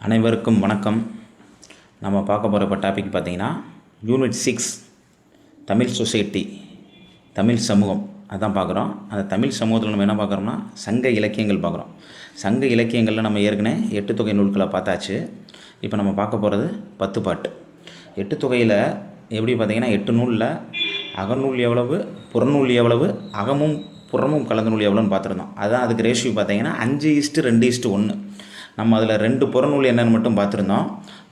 அனைவருக்கும் வணக்கம். நம்ம பார்க்க போகிற இப்போ டாபிக் பார்த்திங்கன்னா யூனிட் 6 தமிழ் சொசைட்டி, தமிழ் சமூகம் அதான் பார்க்குறோம். அந்த தமிழ் சமூகத்தில் நம்ம என்ன பார்க்குறோம்னா சங்க இலக்கியங்கள் பார்க்குறோம். சங்க இலக்கியங்களில் நம்ம ஏற்கனவே 8 தொகை நூல்களை பார்த்தாச்சு. இப்போ நம்ம பார்க்க போகிறது 10 பாட்டு. 8 தொகையில் எப்படி பார்த்திங்கன்னா 8 நூலில் அகநூல் எவ்வளவு, புறநூல் எவ்வளவு, அகமும் புறமும் கலந்த நூல் எவ்வளோன்னு பார்த்துருந்தோம். அதுதான் அதுக்கு ரேஷியோ பார்த்திங்கன்னா 5:2:1. நம்ம அதில் 2 புறநூல் என்னென்னு மட்டும் பார்த்துருந்தோம்.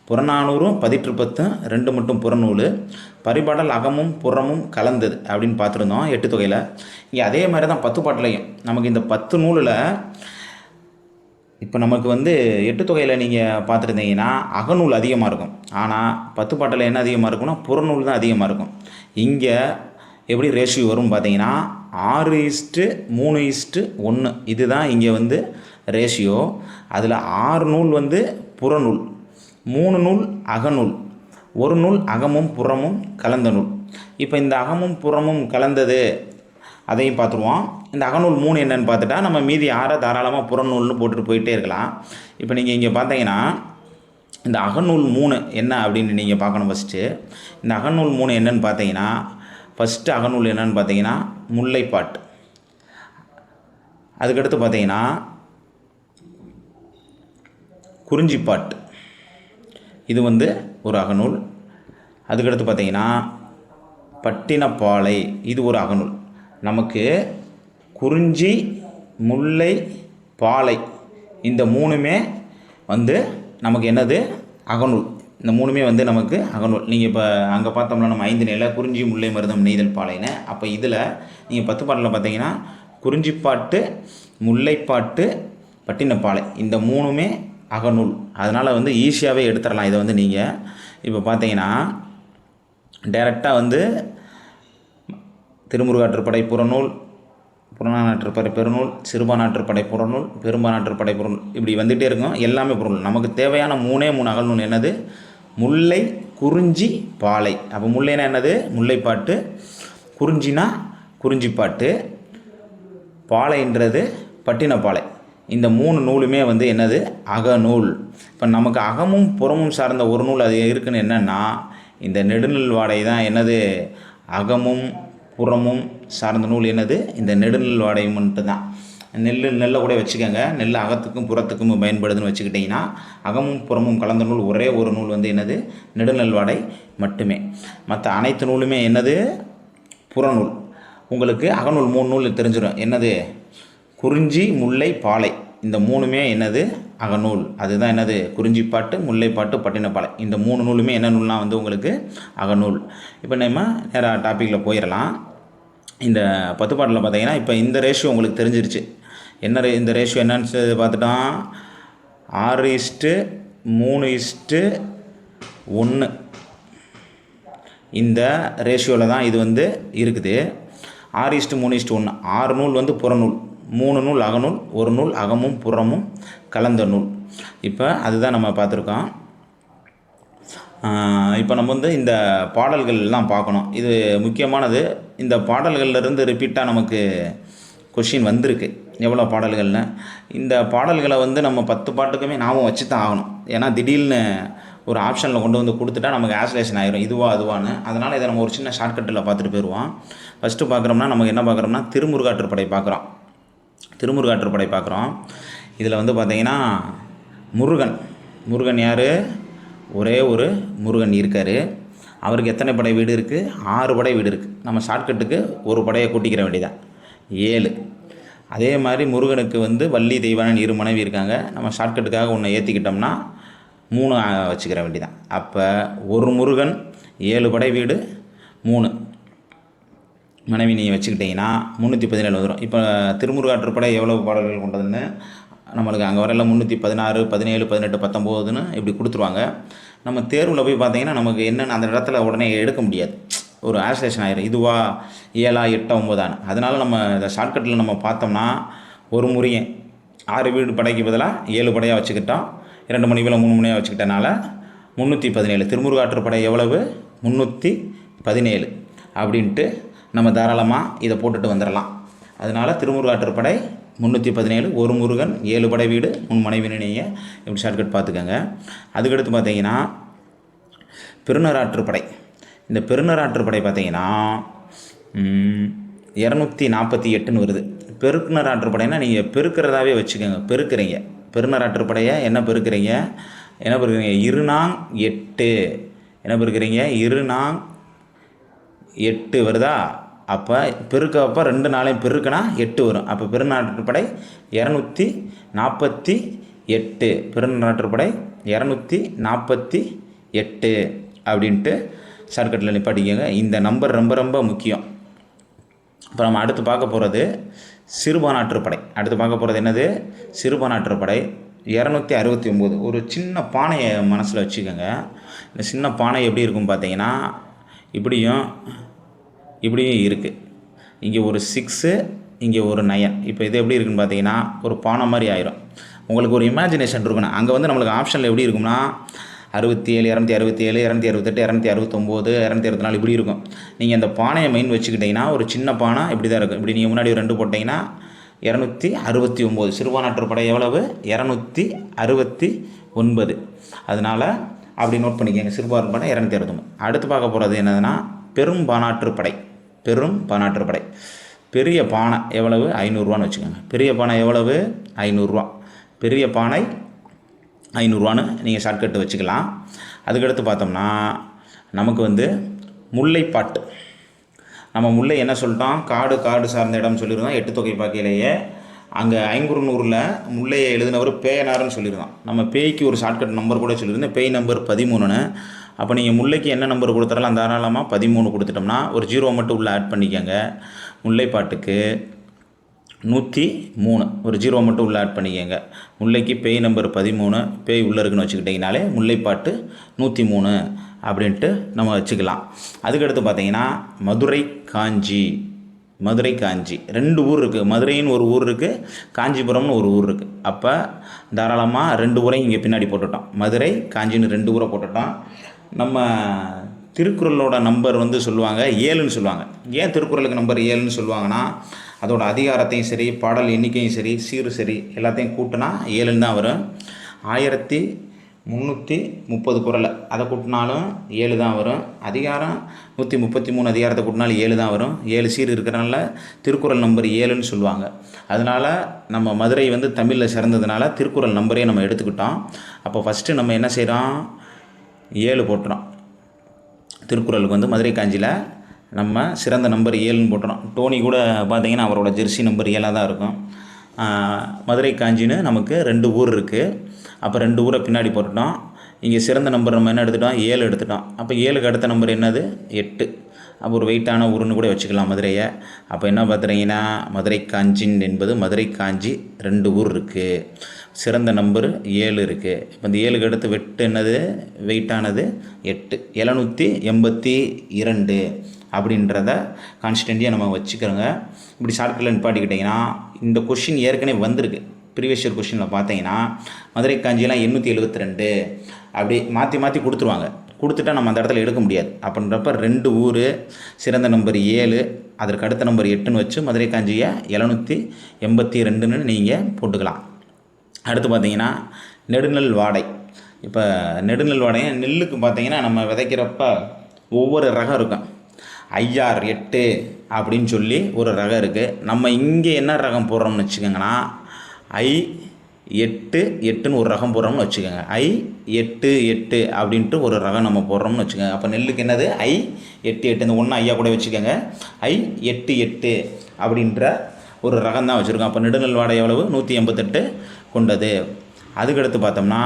புறநானூறும் 10 2 மட்டும் புறநூல், பரிபாடல் அகமும் புறமும் கலந்தது அப்படின்னு பார்த்துருந்தோம் 8 தொகையில். இங்கே அதே மாதிரி தான் 10 பாட்டிலையும் நமக்கு இந்த 10 நூலில் இப்போ நமக்கு 8 தொகையில் நீங்கள் பார்த்துருந்தீங்கன்னா அகநூல் அதிகமாக இருக்கும். ஆனால் 10 பாட்டில் என்ன அதிகமாக இருக்கும்னா புறநூல் தான் அதிகமாக இருக்கும். இங்கே எப்படி ரேஷியோ வரும் பார்த்தீங்கன்னா 6:3:1. இதுதான் இங்கே ரேஷியோ. அதில் 6 நூல் புறநூல், 3 நூல் அகநூல், 1 நூல் அகமும் புறமும் கலந்த நூல். இப்போ இந்த அகமும் புறமும் கலந்தது அதையும் பார்த்துருவோம். இந்த அகநூல் 3 என்னென்னு பார்த்துட்டா நம்ம மீதி 6 தாராளமாக புறநூல்னு போட்டுட்டு போயிட்டே இருக்கலாம். இப்போ நீங்கள் இங்கே பார்த்தீங்கன்னா இந்த அகநூல் 3 என்ன அப்படின்னு நீங்கள் பார்க்கணும். இந்த அகநூல் 3 என்னென்னு பார்த்தீங்கன்னா ஃபஸ்ட்டு அகநூல் என்னென்னு பார்த்தீங்கன்னா முல்லைப்பாட்டு. அதுக்கடுத்து பார்த்தீங்கன்னா குறிஞ்சிப்பாட்டு, இது ஒரு அகநூல். அதுக்கடுத்து பார்த்தீங்கன்னா பட்டினப்பாலை, இது ஒரு அகநூல். நமக்கு குறிஞ்சி, முல்லை, பாலை இந்த 3மே நமக்கு என்னது அகநூல். இந்த 3மே நமக்கு அகநூல். நீங்கள் இப்போ அங்கே பார்த்தோம்னா நம்ம 5 நிலை குறிஞ்சி, முல்லை, மருதம், நெய்தல், பாலைன்னு. அப்போ இதில் நீங்கள் 10 பாட்டில் பார்த்தீங்கன்னா குறிஞ்சிப்பாட்டு, முல்லைப்பாட்டு, பட்டினப்பாலை இந்த 3மே அகநூல். அதனால் ஈஸியாகவே எடுத்துடலாம். இதை நீங்கள் இப்போ பார்த்தீங்கன்னா டைரெக்டாக திருமுருகாற்றுப்படை புறநூல், புறநானூற்றுப்படை பெருநூல், சிறுபானாற்றுப்படை புறநூல், பெரும்பானாற்றுப்படை புறநூல் இப்படி வந்துகிட்டே இருக்கும். எல்லாமே புறநூல். நமக்கு தேவையான 3 அகநூல் என்னது முல்லை, குறிஞ்சி, பாலை. அப்போ முல்லைனா என்னது முல்லைப்பாட்டு, குறிஞ்சினா குறிஞ்சிப்பாட்டு, பாலைன்றது பட்டினப்பாலை. இந்த 3 நூலுமே என்னது அகநூல். இப்போ நமக்கு அகமும் புறமும் சார்ந்த ஒரு நூல் அது இருக்குன்னு என்னென்னா இந்த நெடுநெல் வாடை தான் என்னது அகமும் புறமும் சார்ந்த நூல் என்னது இந்த நெடுநெல் வாடை மட்டும்தான். நெல்லை கூட வச்சுக்கோங்க. நெல் அகத்துக்கும் புறத்துக்கும் பயன்படுதுன்னு வச்சுக்கிட்டிங்கன்னா அகமும் புறமும் கலந்த நூல் ஒரே ஒரு நூல் என்னது நெடுநெல் வாடை மட்டுமே. மற்ற அனைத்து நூலுமே என்னது புறநூல். உங்களுக்கு அகநூல் 3 நூல் தெரிஞ்சிடும். என்னது குறிஞ்சி, முல்லை, பாலை இந்த 3மே என்னது அகநூல். அதுதான் என்னது குறிஞ்சிப்பாட்டு, முல்லைப்பாட்டு, பட்டினப்பாலை இந்த 3 நூலுமே என்ன நூல்னா உங்களுக்கு அகநூல். இப்போ நம்ம நேராக டாப்பிக்கில் போயிடலாம். இந்த 10 பாட்டில் பார்த்தீங்கன்னா இப்போ இந்த ரேஷியோ உங்களுக்கு தெரிஞ்சிருச்சு. இந்த ரேஷியோ என்னன்னு பார்த்துட்டோம் 6:3:1. இந்த ரேஷியோவில் தான் இது இருக்குது. 6:3:1. 6 நூல் புறநூல், 3 நூல் அகநூல், 1 நூல் அகமும் புறமும் கலந்த நூல். இப்போ அதுதான் நம்ம பார்த்துருக்கோம். இப்போ நம்ம இந்த பாடல்கள்லாம் பார்க்கணும். இது முக்கியமானது. இந்த பாடல்கள்லேருந்து ரிப்பீட்டாக நமக்கு கொஷின் வந்திருக்கு. எவ்வளோ பாடல்கள்னு. இந்த பாடல்களை நம்ம 10 பாட்டுக்குமே ஞாபகம் வச்சு தான் ஆகணும். ஏன்னா திடீர்னு ஒரு ஆப்ஷனில் கொண்டு கொடுத்துட்டா நமக்கு ஆஸ்லேஷன் ஆகிரும், இதுவா அதுவான்னு. அதனால் இதை நம்ம ஒரு சின்ன ஷார்ட்கட்டில் பார்த்துட்டு போயிடுவோம். ஃபஸ்ட்டு பார்க்குறோம்னா நமக்கு என்ன பார்க்குறோம்னா திருமுருகாற்றுப்படை பார்க்குறோம். திருமுருகாற்றுப்படை பார்க்குறோம். இதில் பார்த்திங்கன்னா முருகன் யார்? ஒரே ஒரு முருகன் இருக்கார். அவருக்கு எத்தனை படை வீடு இருக்குது? 6 படை வீடு இருக்குது. நம்ம ஷார்ட்கட்டுக்கு ஒரு படையை கூட்டிக்கிற வேண்டியதான் 7. அதே மாதிரி முருகனுக்கு வள்ளி, தெய்வானன் 2 மனைவி இருக்காங்க. நம்ம ஷார்ட்கட்டுக்காக ஒன்று ஏற்றிக்கிட்டோம்னா 3 வச்சுக்கிற வேண்டியதான். அப்போ ஒரு முருகன் 7 படை வீடு 3 மனைவி நீங்கள் வச்சுக்கிட்டிங்கன்னா 317 வந்துடும். இப்போ திருமுருகாற்றுப்படை எவ்வளோ பாடல்கள் கொண்டதுன்னு நம்மளுக்கு அங்கே வரையில் 316, 17, 18, 19ன்னு இப்படி கொடுத்துருவாங்க. நம்ம தேர்வில் போய் பார்த்தீங்கன்னா நமக்கு என்னென்னு அந்த இடத்துல உடனே எடுக்க முடியாது. ஒரு ஆஸ்லேஷன் ஆகிடும். இதுவா 7, 8, 9. அதனால் நம்ம இந்த ஷார்ட்கட்டில் நம்ம பார்த்தோம்னா ஒரு முருகன் 6 வீடு படைக்கு பதிலாக 7 படையாக வச்சுக்கிட்டோம். 2 மணி 3 மணியாக வச்சுக்கிட்டனால 317. திருமுருகாற்றுப்படை எவ்வளவு 317 அப்படின்ட்டு நம்ம தாராளமாக இதை போட்டுட்டு வந்துடலாம். அதனால் திருமுருகாற்றுப்படை 317 ஒரு முருகன் 7 படை வீடு 3 மனைவின்னு நீங்கள் இப்படி ஷார்ட்கட் பார்த்துக்கோங்க. அதுக்கடுத்து பார்த்தீங்கன்னா பெருநராற்றுப்படை. இந்த பெருநராற்றுப்படை பார்த்தீங்கன்னா 248ன்னு வருது. பெருநராற்றுப்படைனா நீங்கள் பெருக்கிறதாவே வச்சுக்கோங்க, பெருக்கிறீங்க. பெருநராற்றுப்படையை என்ன பெருக்கிறீங்க, இருநாங் 8 என்ன பெருக்கிறீங்க, இருநாங் 8 வருதா? அப்போ பெருக்கப்போ 2 நாளையும் பெருக்குனா 8 வரும். அப்போ பெருநராற்றுப்படை 248, பெருநராற்றுப்படை 248 அப்படின்ட்டு ஷார்ட்கட்டில் நிப்பாட்டிக்கோங்க. இந்த நம்பர் ரொம்ப ரொம்ப முக்கியம். இப்போ நம்ம அடுத்து பார்க்க போகிறது சிறுபானாற்றுப்படை. அடுத்து பார்க்க போகிறது என்னது, சிறுபானாற்றுப்படை 269. ஒரு சின்ன பானையை மனசில் வச்சுக்கோங்க. இந்த சின்ன பானை எப்படி இருக்கும் பார்த்தீங்கன்னா இப்படியும் இருக்குது. இங்கே ஒரு 6, இங்கே ஒரு 9. இப்போ இது எப்படி இருக்குன்னு பார்த்தீங்கன்னா ஒரு பானை மாதிரி ஆயிரும். உங்களுக்கு ஒரு இமேஜினேஷன் இருக்கணும். அங்கே வந்து நம்மளுக்கு ஆப்ஷனில் எப்படி இருக்கும்னா 67, 267, 268, 269, 264 இப்படி இருக்கும். நீங்கள் அந்த பானையை மைண்ட் வச்சுக்கிட்டிங்கன்னா ஒரு சின்ன பானை இப்படி தான் இருக்கும். இப்படி நீங்கள் முன்னாடி 2 போட்டிங்கன்னா 269. சிறுபானாற்றுப்படை எவ்வளவு, 269. அதனால் அப்படி நோட் பண்ணிக்கோங்க. சிறுபானாற்றுப்படை 269. அடுத்து பார்க்க போகிறது என்னதுன்னா பெரும்பானாற்றுப்படை. பெரும்பானாற்றுப்படை பெரிய பானை எவ்வளவு, 500ரூவான்னு வச்சுக்கோங்க. பெரிய பானை எவ்வளவு, 500ரூவா. பெரிய பானை 500ரூவான்னு நீங்கள் ஷார்ட்கட்டு வச்சுக்கலாம். அதுக்கடுத்து பார்த்தோம்னா நமக்கு வந்து முல்லைப்பாட்டு. நம்ம முல்லை என்ன சொல்லிட்டோம், காடு சார்ந்த இடம் சொல்லியிருந்தோம். 8 தொகை பாக்கையிலேயே அங்கே 500 முல்லையை எழுதினவர் பேனார்னு சொல்லியிருந்தோம். நம்ம பேய்க்கு ஒரு ஷார்ட்கட் நம்பர் கூட சொல்லியிருந்தேன், பேய் நம்பர் 13ன்னு. அப்போ நீங்கள் முல்லைக்கு என்ன நம்பர் கொடுத்தாலும் தாராளமாக 13 கொடுத்துட்டோம்னா ஒரு 0 மட்டும் உள்ளே ஆட் பண்ணிக்கோங்க. முல்லைப்பாட்டுக்கு 103 ஒரு 0 மட்டும் உள்ளே ஆட் பண்ணிக்கோங்க. முல்லைக்கு பேய் நம்பர் 13, பேய் உள்ளே இருக்குன்னு வச்சுக்கிட்டிங்கனாலே முல்லைப்பாட்டு 103 அப்படின்ட்டு நம்ம வச்சுக்கலாம். அதுக்கடுத்து பார்த்தீங்கன்னா மதுரை காஞ்சி. 2 ஊர் இருக்குது. மதுரைன்னு ஒரு ஊர் இருக்குது, காஞ்சிபுரம்னு ஒரு ஊர் இருக்குது. அப்போ தாராளமாக 2 ஊரையும் இங்கே பின்னாடி போட்டுட்டோம். மதுரை காஞ்சின்னு 2 ஊரை போட்டுட்டோம். நம்ம திருக்குறளோட நம்பர் வந்து சொல்லுவாங்க 7ன்னு சொல்லுவாங்க. ஏன் திருக்குறளுக்கு நம்பர் 7ன்னு சொல்லுவாங்கன்னா அதோட அதிகாரத்தையும் சரி, பாடல் எண்ணிக்கையும் சரி, சீரு சரி எல்லாத்தையும் கூட்டினா 7ன்னு தான் வரும். 1330 குறள் அதை கூட்டினாலும் 7 தான் வரும். அதிகாரம் 133 அதிகாரத்தை கூட்டினாலும் 7 தான் வரும். 7 சீர் இருக்கிறனால திருக்குறள் நம்பர் 7ன்னு சொல்லுவாங்க. அதனால் நம்ம மதுரை வந்து தமிழில் சிறந்ததுனால திருக்குறள் நம்பரே நம்ம எடுத்துக்கிட்டோம். அப்போ ஃபஸ்ட்டு நம்ம என்ன செய்கிறோம், 7 போட்டுறோம். திருக்குறளுக்கு வந்து மதுரை காஞ்சியில் நம்ம சிறந்த நம்பர் 7ன்னு போட்டுறோம். டோனி கூட பார்த்திங்கன்னா அவரோட ஜெர்சி நம்பர் 7ஆக தான் இருக்கும். மதுரை காஞ்சின்னு நமக்கு 2 ஊர் இருக்குது. அப்போ 2 ஊரை பின்னாடி போட்டுட்டோம். இங்கே சிறந்த நம்பர் நம்ம என்ன எடுத்துட்டோம், 7 எடுத்துட்டோம். அப்போ 7க்கு அடுத்த நம்பர் என்னது, 8. அப்போ ஒரு வெயிட்டான ஊருன்னு கூட வச்சுக்கலாம் மதுரையை. அப்போ என்ன பார்த்துறீங்கன்னா மதுரை காஞ்சின் என்பது மதுரை காஞ்சி 2 ஊர் இருக்குது. சிறந்த நம்பர் 7 இருக்குது. இப்போ இந்த 7க்கு அடுத்து வெட்டு என்னது, வெயிட்டானது 8. 782 அப்படின்றத கான்ஸ்டன்ட்டியாக நம்ம வச்சுக்கிறோங்க. இப்படி ஷார்ட்கட்டில் நிப்பாட்டிக்கிட்டிங்கன்னா இந்த கொஷின் ஏற்கனவே வந்திருக்கு. ப்ரீவியஸ் இயர் கொஷினில் பார்த்தீங்கன்னா மதுரை காஞ்சியெல்லாம் 872 அப்படி மாற்றி கொடுத்துருவாங்க. கொடுத்துட்டா நம்ம அந்த இடத்துல எடுக்க முடியாது. அப்படின்றப்ப 2 ஊர், சிறந்த நம்பர் 7, அதற்கு அடுத்த நம்பர் 8ன்னு வச்சு மதுரை காஞ்சியை 782ன்னு நீங்கள் போட்டுக்கலாம். அடுத்து பார்த்தீங்கன்னா நெடுநெல் வாடை. இப்போ நெடுநெல் வாடை நெல்லுக்கு பார்த்தீங்கன்னா நம்ம விதைக்கிறப்ப ஒவ்வொரு ரகம் இருக்கும். IR8 அப்படின்னு சொல்லி ஒரு ரகம் இருக்குது. நம்ம இங்கே என்ன ரகம் போடுறோம்னு வச்சுக்கோங்கன்னா I88ன்னு ஒரு ரகம் போடுறோம்னு வச்சுக்கோங்க. I88 அப்படின்ட்டு ஒரு ரகம் நம்ம போடுறோம்னு வச்சுக்கோங்க. அப்போ நெல்லுக்கு என்னது I88, இந்த ஒன்று ஐயா கூட வச்சுக்கோங்க. I88 அப்படின்ற ஒரு ரகம் தான் வச்சுருக்கோம். அப்போ நெடுநெல் வாடை எவ்வளவு, 188 கொண்டது. அதுக்கடுத்து பார்த்தோம்னா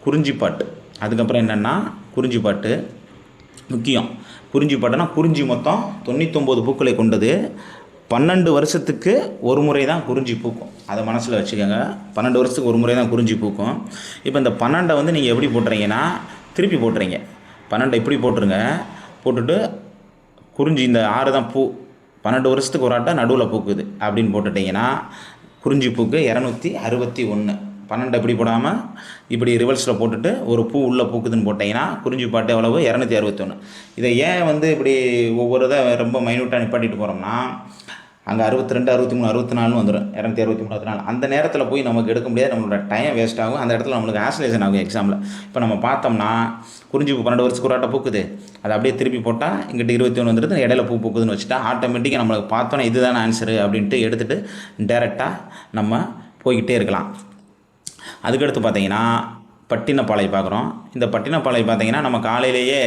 குறிஞ்சிப்பாட்டு. அதுக்கப்புறம் என்னென்னா குறிஞ்சிப்பாட்டு முக்கியம். குறிஞ்சிப்பாட்டுனா குறிஞ்சி மொத்தம் 99 பூக்களை கொண்டது. 12 வருஷத்துக்கு ஒரு முறை தான் குறிஞ்சி பூக்கும். அதை மனசில் வச்சுக்கோங்க. 12 வருஷத்துக்கு ஒரு முறை தான் குறிஞ்சி பூக்கும். இப்போ இந்த 12 வந்து நீங்கள் எப்படி போட்டுறீங்கன்னா திருப்பி போட்டுறீங்க. 12 இப்படி போட்டுருங்க. போட்டுட்டு குறிஞ்சி இந்த 6 தான் பூ, 12 வருஷத்துக்கு ஒரு ஆட்டை நடுவில் பூக்குது அப்படின்னு போட்டுட்டிங்கன்னா குறிஞ்சி பூக்கு 261. 12 இப்படி போடாமல் இப்படி ரிவர்ஸில் போட்டுட்டு ஒரு பூ உள்ளே பூக்குதுன்னு போட்டிங்கன்னா குறிஞ்சி பாட்டு எவ்வளவு, 261. இதை ஏன் வந்து இப்படி ஒவ்வொரு இதை ரொம்ப மைன்யூட்டாக நிப்பாட்டிட்டு போகிறோம்னா அங்கே 62, 63, 64 வந்துடும், 263, 64. அந்த நேரத்தில் போய் நமக்கு எடுக்க முடியாது, நம்மளோட டைம் வேஸ்ட் ஆகும். அந்த இடத்துல நம்மளுக்கு ஆசோலேஷன் ஆகும் எக்ஸாமில். இப்போ நம்ம பார்த்தோம்னா குறிஞ்சி பூ 12 வருஷத்துக்கு ஒரு ஆட்டை பூக்குது, அதை அப்படியே திருப்பி போட்டால் இங்கிட்ட 21 வந்துடுது, இடையில பூ பூக்குதுன்னு வச்சுட்டா ஆட்டோமேட்டிக்காக நம்மளுக்கு பார்த்தோன்னா இதுதானே ஆன்சரு அப்படின்ட்டு எடுத்துகிட்டு டேரெக்டாக நம்ம போய்கிட்டே இருக்கலாம். அதுக்கடுத்து பார்த்தீங்கன்னா பட்டினப்பாலை பார்க்குறோம். இந்த பட்டினப்பாலை பார்த்தீங்கன்னா நம்ம காலையிலேயே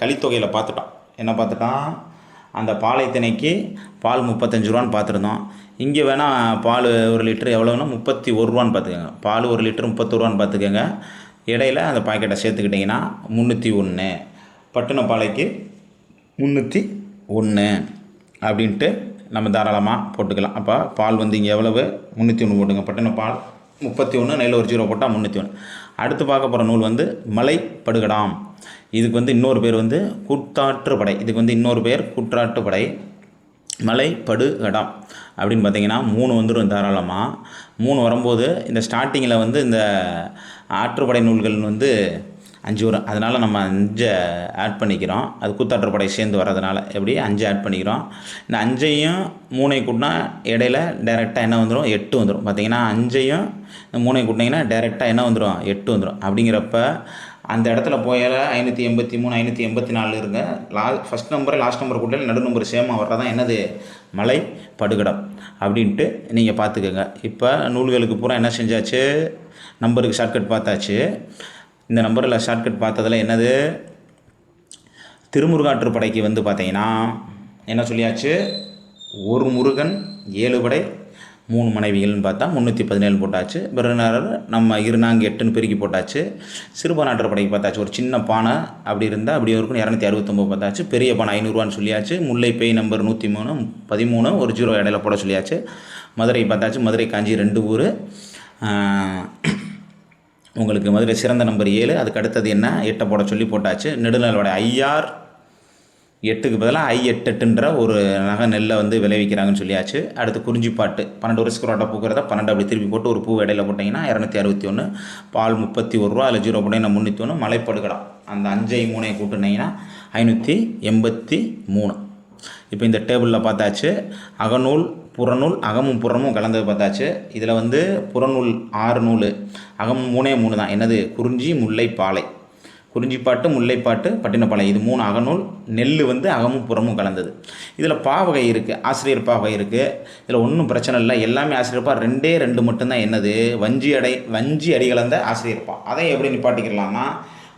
கலித்தொகையில் பார்த்துட்டோம். என்ன பார்த்துட்டோம்? அந்த பாலை திணைக்கு பால் 35 ரூபான்னு பார்த்துருந்தோம். இங்கே வேணால் பால் 1 லிட்டரு எவ்வளோன்னா 31 ரூபான்னு பார்த்துக்கோங்க. பால் 1 லிட்டரு 31 ரூபான்னு பார்த்துக்கோங்க. இடையில அந்த பாக்கெட்டை சேர்த்துக்கிட்டிங்கன்னா 301, பட்டினப்பாலைக்கு 301 அப்படின்ட்டு நம்ம தாராளமாக போட்டுக்கலாம். அப்போ பால் வந்து இங்கே எவ்வளவு? 301 போட்டுங்க. பட்டினப்பால் 31, நெல் ஒரு 0 போட்டால் 301. அடுத்து பார்க்க போகிற நூல் வந்து மலைப்படுகடாம். இதுக்கு வந்து இன்னொரு பேர் வந்து கூட்டாற்றுப்படை. இதுக்கு வந்து இன்னொரு பேர் கூட்டாற்றுப்படை, மலைப்படுகடாம் அப்படின்னு பார்த்தீங்கன்னா 3 வந்துடும் தாராளமாக. 3 வரும்போது இந்த ஸ்டார்டிங்கில் வந்து இந்த ஆற்றுப்படை நூல்கள் வந்து 5 வரும். அதனால் நம்ம 5 ஆட் பண்ணிக்கிறோம். அது கூத்தாற்றுப்படை சேர்ந்து வர்றதுனால எப்படி 5 ஆட் பண்ணிக்கிறோம். இந்த 5ஐயும் 3ஐ கூட்டினா இடையில டைரெக்டாக என்ன வந்துடும்? 8 வந்துடும். பார்த்தீங்கன்னா 5ஐயும் இந்த 3ஐ கூட்டினீங்கன்னா டைரெக்டாக என்ன வந்துடும்? 8 வந்துடும். அப்படிங்கிறப்ப அந்த இடத்துல போயால் 583, 584 இருங்க. ஃபஸ்ட் நம்பர் லாஸ்ட் நம்பர் கூட்டல் நடு நம்பர் சேமாக வர்றதான் என்னது? மலை படுகடம் அப்படின்ட்டு நீங்கள் பார்த்துக்கோங்க. இப்போ நூல்களுக்கு பூரா என்ன செஞ்சாச்சு? நம்பருக்கு ஷார்ட்கட் பார்த்தாச்சு. இந்த நம்பரில் ஷார்ட்கட் பார்த்ததில் என்னது? திருமுருகாற்றுப்படைக்கு வந்து பார்த்தீங்கன்னா என்ன சொல்லியாச்சு? 1 முருகன் 7 படை 3 மனைவிகள்னு பார்த்தா 317 போட்டாச்சு. பிறநாளர் நம்ம 2×8 பெருக்கி போட்டாச்சு. சிறுபானாற்றுப்படைக்கு பார்த்தாச்சு. ஒரு சின்ன பானை அப்படி இருந்தால் அப்படி இருக்கும் 269 பார்த்தாச்சு. பெரிய பானை 500 சொல்லியாச்சு. முல்லை பேய் நம்பர் 103, 13, ஒரு 0 இடையில போட சொல்லியாச்சு. மதுரை பார்த்தாச்சு. மதுரை காஞ்சி 2 ஊர். உங்களுக்கு மதுரை சிறந்த நம்பர் 7. அதுக்கு அடுத்தது என்ன? 8 போட சொல்லி போட்டாச்சு. நெடுநாளோட ஐயார் 8க்கு பதிலாக I88ன்ற ஒரு நகை நெல்லை வந்து விளைவிக்கிறாங்கன்னு சொல்லியாச்சு. அடுத்து குறிஞ்சிப்பாட்டு 12 வருஷத்துக்கு ரோட்டை பூக்கிறத 12 அப்படி திருப்பி போட்டு ஒரு பூ இடையில போட்டிங்கன்னா 261. பால் 31 ரூபா, அதில் 0 போட்டிங்கன்னா 301. மலைப்படுகடம் அந்த 5ஐ 3ஐ கூட்டினீங்கன்னா 583. இப்போ இந்த டேபிளில் பார்த்தாச்சு. அகநூல் புறநூல், அகமும் புறமும் கலந்தது பார்த்தாச்சு. இதில் வந்து புறநூல் 6 நூல், அகம் 3 தான். என்னது? குறிஞ்சி, முல்லை, பாலை. குறிஞ்சிப்பாட்டு, முல்லைப்பாட்டு, பட்டினப்பாலை, இது 3 அகநூல். நெல் வந்து அகமும் புறமும் கலந்தது. இதில் பாவகை இருக்குது, ஆசிரியர் பாவகை இருக்குது. இதில் ஒன்றும் பிரச்சனை இல்லை, எல்லாமே ஆசிரியர்ப்பா. 2 மட்டும்தான் என்னது? வஞ்சி அடி கலந்த ஆசிரியர்ப்பா. அதை எப்படி நிப்பாட்டிக்கலாம்னா,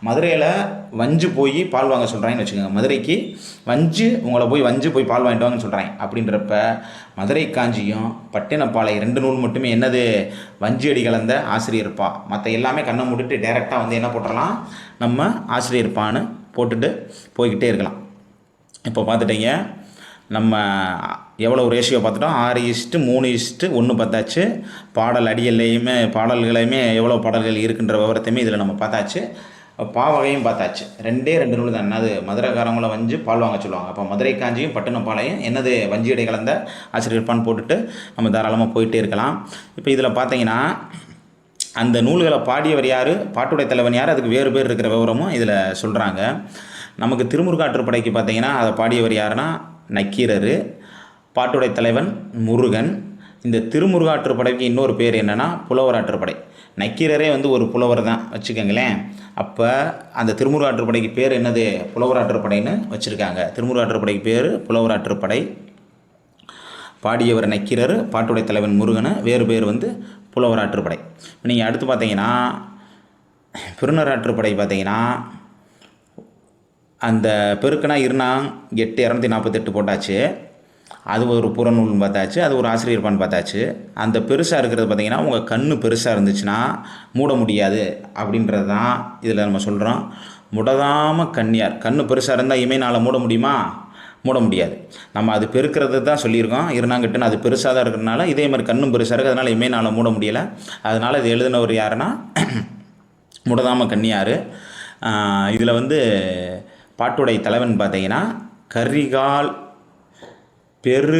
மதுரையில் வஞ்சு போய் பால் வாங்க சொல்கிறாங்கன்னு வச்சுக்கோங்க. மதுரைக்கு உங்களை வஞ்சு போய் பால் வாங்கிட்டு வாங்கன்னு சொல்கிறாங்க. அப்படின்றப்ப மதுரை காஞ்சியும் பட்டினப்பாலை 2 நூல் மட்டுமே என்னது? வஞ்சி அடி கலந்த ஆசிரியர்ப்பா. மற்ற எல்லாமே கண்ணை மூடிட்டு டைரெக்டாக வந்து என்ன போட்டுடலாம்? நம்ம ஆசிரியர்ப்பான்னு போட்டுட்டு போய்கிட்டே இருக்கலாம். இப்போ பார்த்துட்டீங்க, நம்ம எவ்வளோ ரேஷியோ பார்த்துட்டோம்? 6:3:1 பார்த்தாச்சு. பாடல்களையுமே எவ்வளோ பாடல்கள் இருக்குன்ற விவரத்தையுமே இதில் நம்ம பார்த்தாச்சு. பாவகையும் பார்த்தாச்சு. 2 நூல் தான். என்னது? மதுரைக்காரங்களை வஞ்சு பால் வாங்க சொல்லுவாங்க. அப்போ மதுரை காஞ்சியும் பட்டினப்பாளையும் என்னது? வஞ்சியடை கலந்த ஆசிரியர்ப்பான்னு போட்டுட்டு நம்ம தாராளமாக போயிட்டே இருக்கலாம். இப்போ இதில் பார்த்தீங்கன்னா அந்த நூல்களை பாடியவர் யார், பாட்டுடை தலைவன் யார், அதுக்கு வேறு பேர் இருக்கிற விவரமும் இதில் சொல்கிறாங்க. நமக்கு திருமுருகாற்றுப்படைக்கு பார்த்தீங்கன்னா அதை பாடியவர் யாருன்னா நக்கீரர், பாட்டுடை தலைவன் முருகன். இந்த திருமுருகாற்றுப்படைக்கு இன்னொரு பேர் என்னென்னா புலவராற்றுப்படை. நக்கீரரே வந்து ஒரு புலவர் தான் வச்சுக்கோங்களேன். அப்போ அந்த திருமுருகாற்றுப்படைக்கு பேர் என்னது? புலவராற்றுப்படைன்னு வச்சுருக்காங்க. திருமுருகாற்றுப்படைக்கு பேர் புலவராற்றுப்படை. பாடியவர் நக்கீரர், பாட்டுடை தலைவன் முருகன், வேறு பேர் வந்து புலவராற்றுப்படை. நீங்கள் அடுத்து பார்த்தீங்கன்னா பெருநராற்றுப்படை பார்த்தீங்கன்னா அந்த பெருக்கனா 8 248 போட்டாச்சு. அது ஒரு புறநூல்னு பார்த்தாச்சு. அது ஒரு ஆசிரியர்ப்பான்னு பார்த்தாச்சு. அந்த பெருசாக இருக்கிறது பார்த்திங்கன்னா உங்கள் கண் பெருசாக இருந்துச்சுன்னா மூட முடியாது அப்படின்றது தான் இதில் நம்ம சொல்கிறோம். முடதாம கன்னியார், கண் பெருசாக இருந்தால் இமையினால் மூட முடியுமா? மூட முடியாது. நம்ம அது பெருக்கிறது தான் சொல்லியிருக்கோம். இருந்தாங்கட்டுன்னு அது பெருசாக தான் இருக்கிறதுனால இதே மாதிரி கண்ணும் பெருசாக இருக்குது, அதனால் இமையினால் மூட முடியலை. அதனால் இது எழுதினவர் யாருன்னா முடதாம கன்னியார். இதில் வந்து பாட்டுடை தலைவன் பார்த்தீங்கன்னா கரிகால் பெரு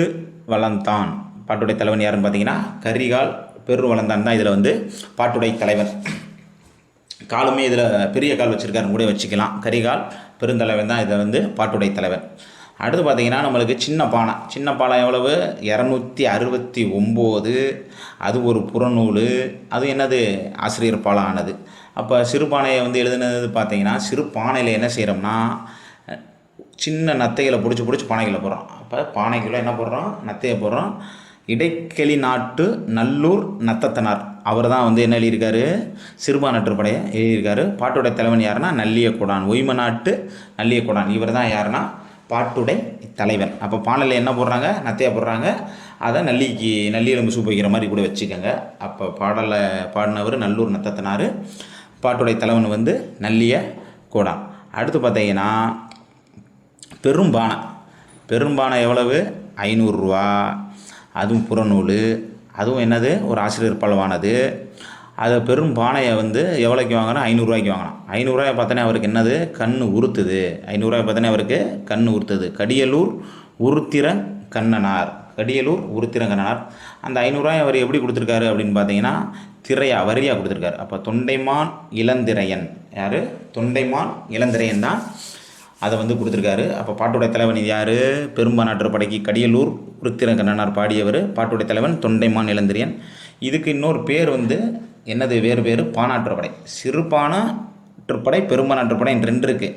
வளந்தான். பாட்டுடை தலைவன் யாருன்னு பார்த்தீங்கன்னா கரிகால் பெரு வளந்தான் தான் இதில் வந்து பாட்டுடை தலைவன். காலுமே இதில் பெரிய கால் வச்சுருக்காருன்னு கூட வச்சுக்கலாம். கரிகால் பெருந்தலைவன் தான் இதில் வந்து பாட்டுடை தலைவன். அடுத்து பார்த்திங்கன்னா நம்மளுக்கு சின்ன பானை எவ்வளவு 269. அது ஒரு புறநூல். அது என்னது ஆசிரியர் பாலம் ஆனது. அப்போ சிறுபானையை வந்து எழுதுனது பார்த்திங்கன்னா சிறு பானையில் என்ன செய்கிறோம்னா சின்ன நத்தைகளை பிடிச்சி பானைகளை போடுறோம். அப்போ பானைக்குள்ளே என்ன போடுறோம்? நத்தையை போடுறோம். இடைக்கெளி நாட்டு நல்லூர் நத்தத்தனார் அவர் தான் வந்து என்ன எழுதியிருக்காரு? சிறுபானாற்றுப்படையை எழுதியிருக்காரு. பாட்டுடைய தலைவன் யாருன்னா நல்லியக்கூடான். ஒய்ம நாட்டு நல்லியக்கூடான் இவர் தான் யாருன்னா பாட்டுடை தலைவன். அப்போ பானையில் என்ன போடுறாங்க? நத்தையை போடுறாங்க. அதை நல்லி எலும்பு சூப் வைக்கிற மாதிரி கூட வச்சுக்கோங்க. அப்போ பாடினவர் நல்லூர் நத்தத்தனார். பாட்டுடை தலைவன் வந்து நல்லிய கூடான். அடுத்து பார்த்தீங்கன்னா பெரும்பானை எவ்வளவு? 500 ரூபா. அதுவும் புறநூல். அதுவும் என்னது? ஒரு ஆசிரியர் பலவானது. அதை பெரும்பானையை வந்து எவ்வளோக்கு வாங்கினா 500 ரூபாய்க்கு வாங்கினான். 500 ரூபாய் பார்த்தோன்னே அவருக்கு என்னது? கண் உறுத்துது. 500 ரூபாய் பார்த்தோன்னே அவருக்கு கண் உறுத்துது. கடியலூர் உருத்திரங்கண்ணனார். அந்த 500 ரூபாய் அவர் எப்படி கொடுத்துருக்காரு அப்படின்னு பார்த்தீங்கன்னா வரியாக கொடுத்துருக்காரு. அப்போ தொண்டைமான் இளந்திரையன் யார்? தொண்டைமான் இளந்திரையன் தான் அதை வந்து கொடுத்துருக்காரு. அப்போ பாட்டுடைய தலைவன் இது யார்? பெரும்பானாற்றுப்படைக்கு கடியலூர் உருத்திரங்கண்ணனார் பாடியவர். பாட்டுடைய தலைவன் தொண்டைமான் இளந்திரையன். இதுக்கு இன்னொரு பேர் வந்து என்னது? வேறு பேர் பானாற்றுப்படை. சிறுபானாற்றுப்படை பெரும்பானாற்றுப்படை 2 இருக்குது.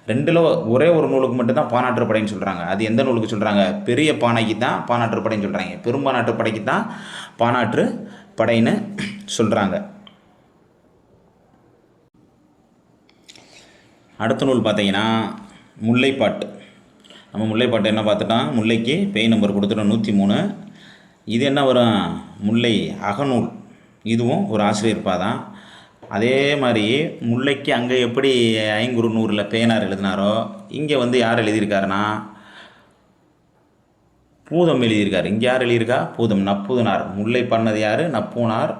2ல் ஒரே ஒரு நூலுக்கு மட்டும்தான் பானாற்றுப்படைன்னு சொல்கிறாங்க. அது எந்த நூலுக்கு சொல்கிறாங்க? பெரிய பானைக்கு தான் பானாற்றுப்படைன்னு சொல்கிறாங்க. பெரும்பானாற்றுப்படைக்கு தான் பானாற்றுப்படைன்னு சொல்கிறாங்க. அடுத்த நூல் பார்த்தீங்கன்னா முல்லைப்பாட்டு. நம்ம முல்லைப்பாட்டு என்ன பார்த்துட்டோம்? முல்லைக்கு பேய் நம்பர் கொடுத்துட்டோம் 103. இது என்ன வரும்? முல்லை அகநூல். இதுவும் ஒரு ஆசிரியர் பாதான். அதே மாதிரி முல்லைக்கு அங்கே எப்படி ஐங்குறுநூறில் பேனார் எழுதினாரோ இங்கே வந்து யார் எழுதியிருக்காருன்னா பூதம் எழுதியிருக்காரு. இங்கே யார் எழுதியிருக்கா? பூதம் நப்பூதனார். முல்லை பண்ணது யார்? நப்பூனார்.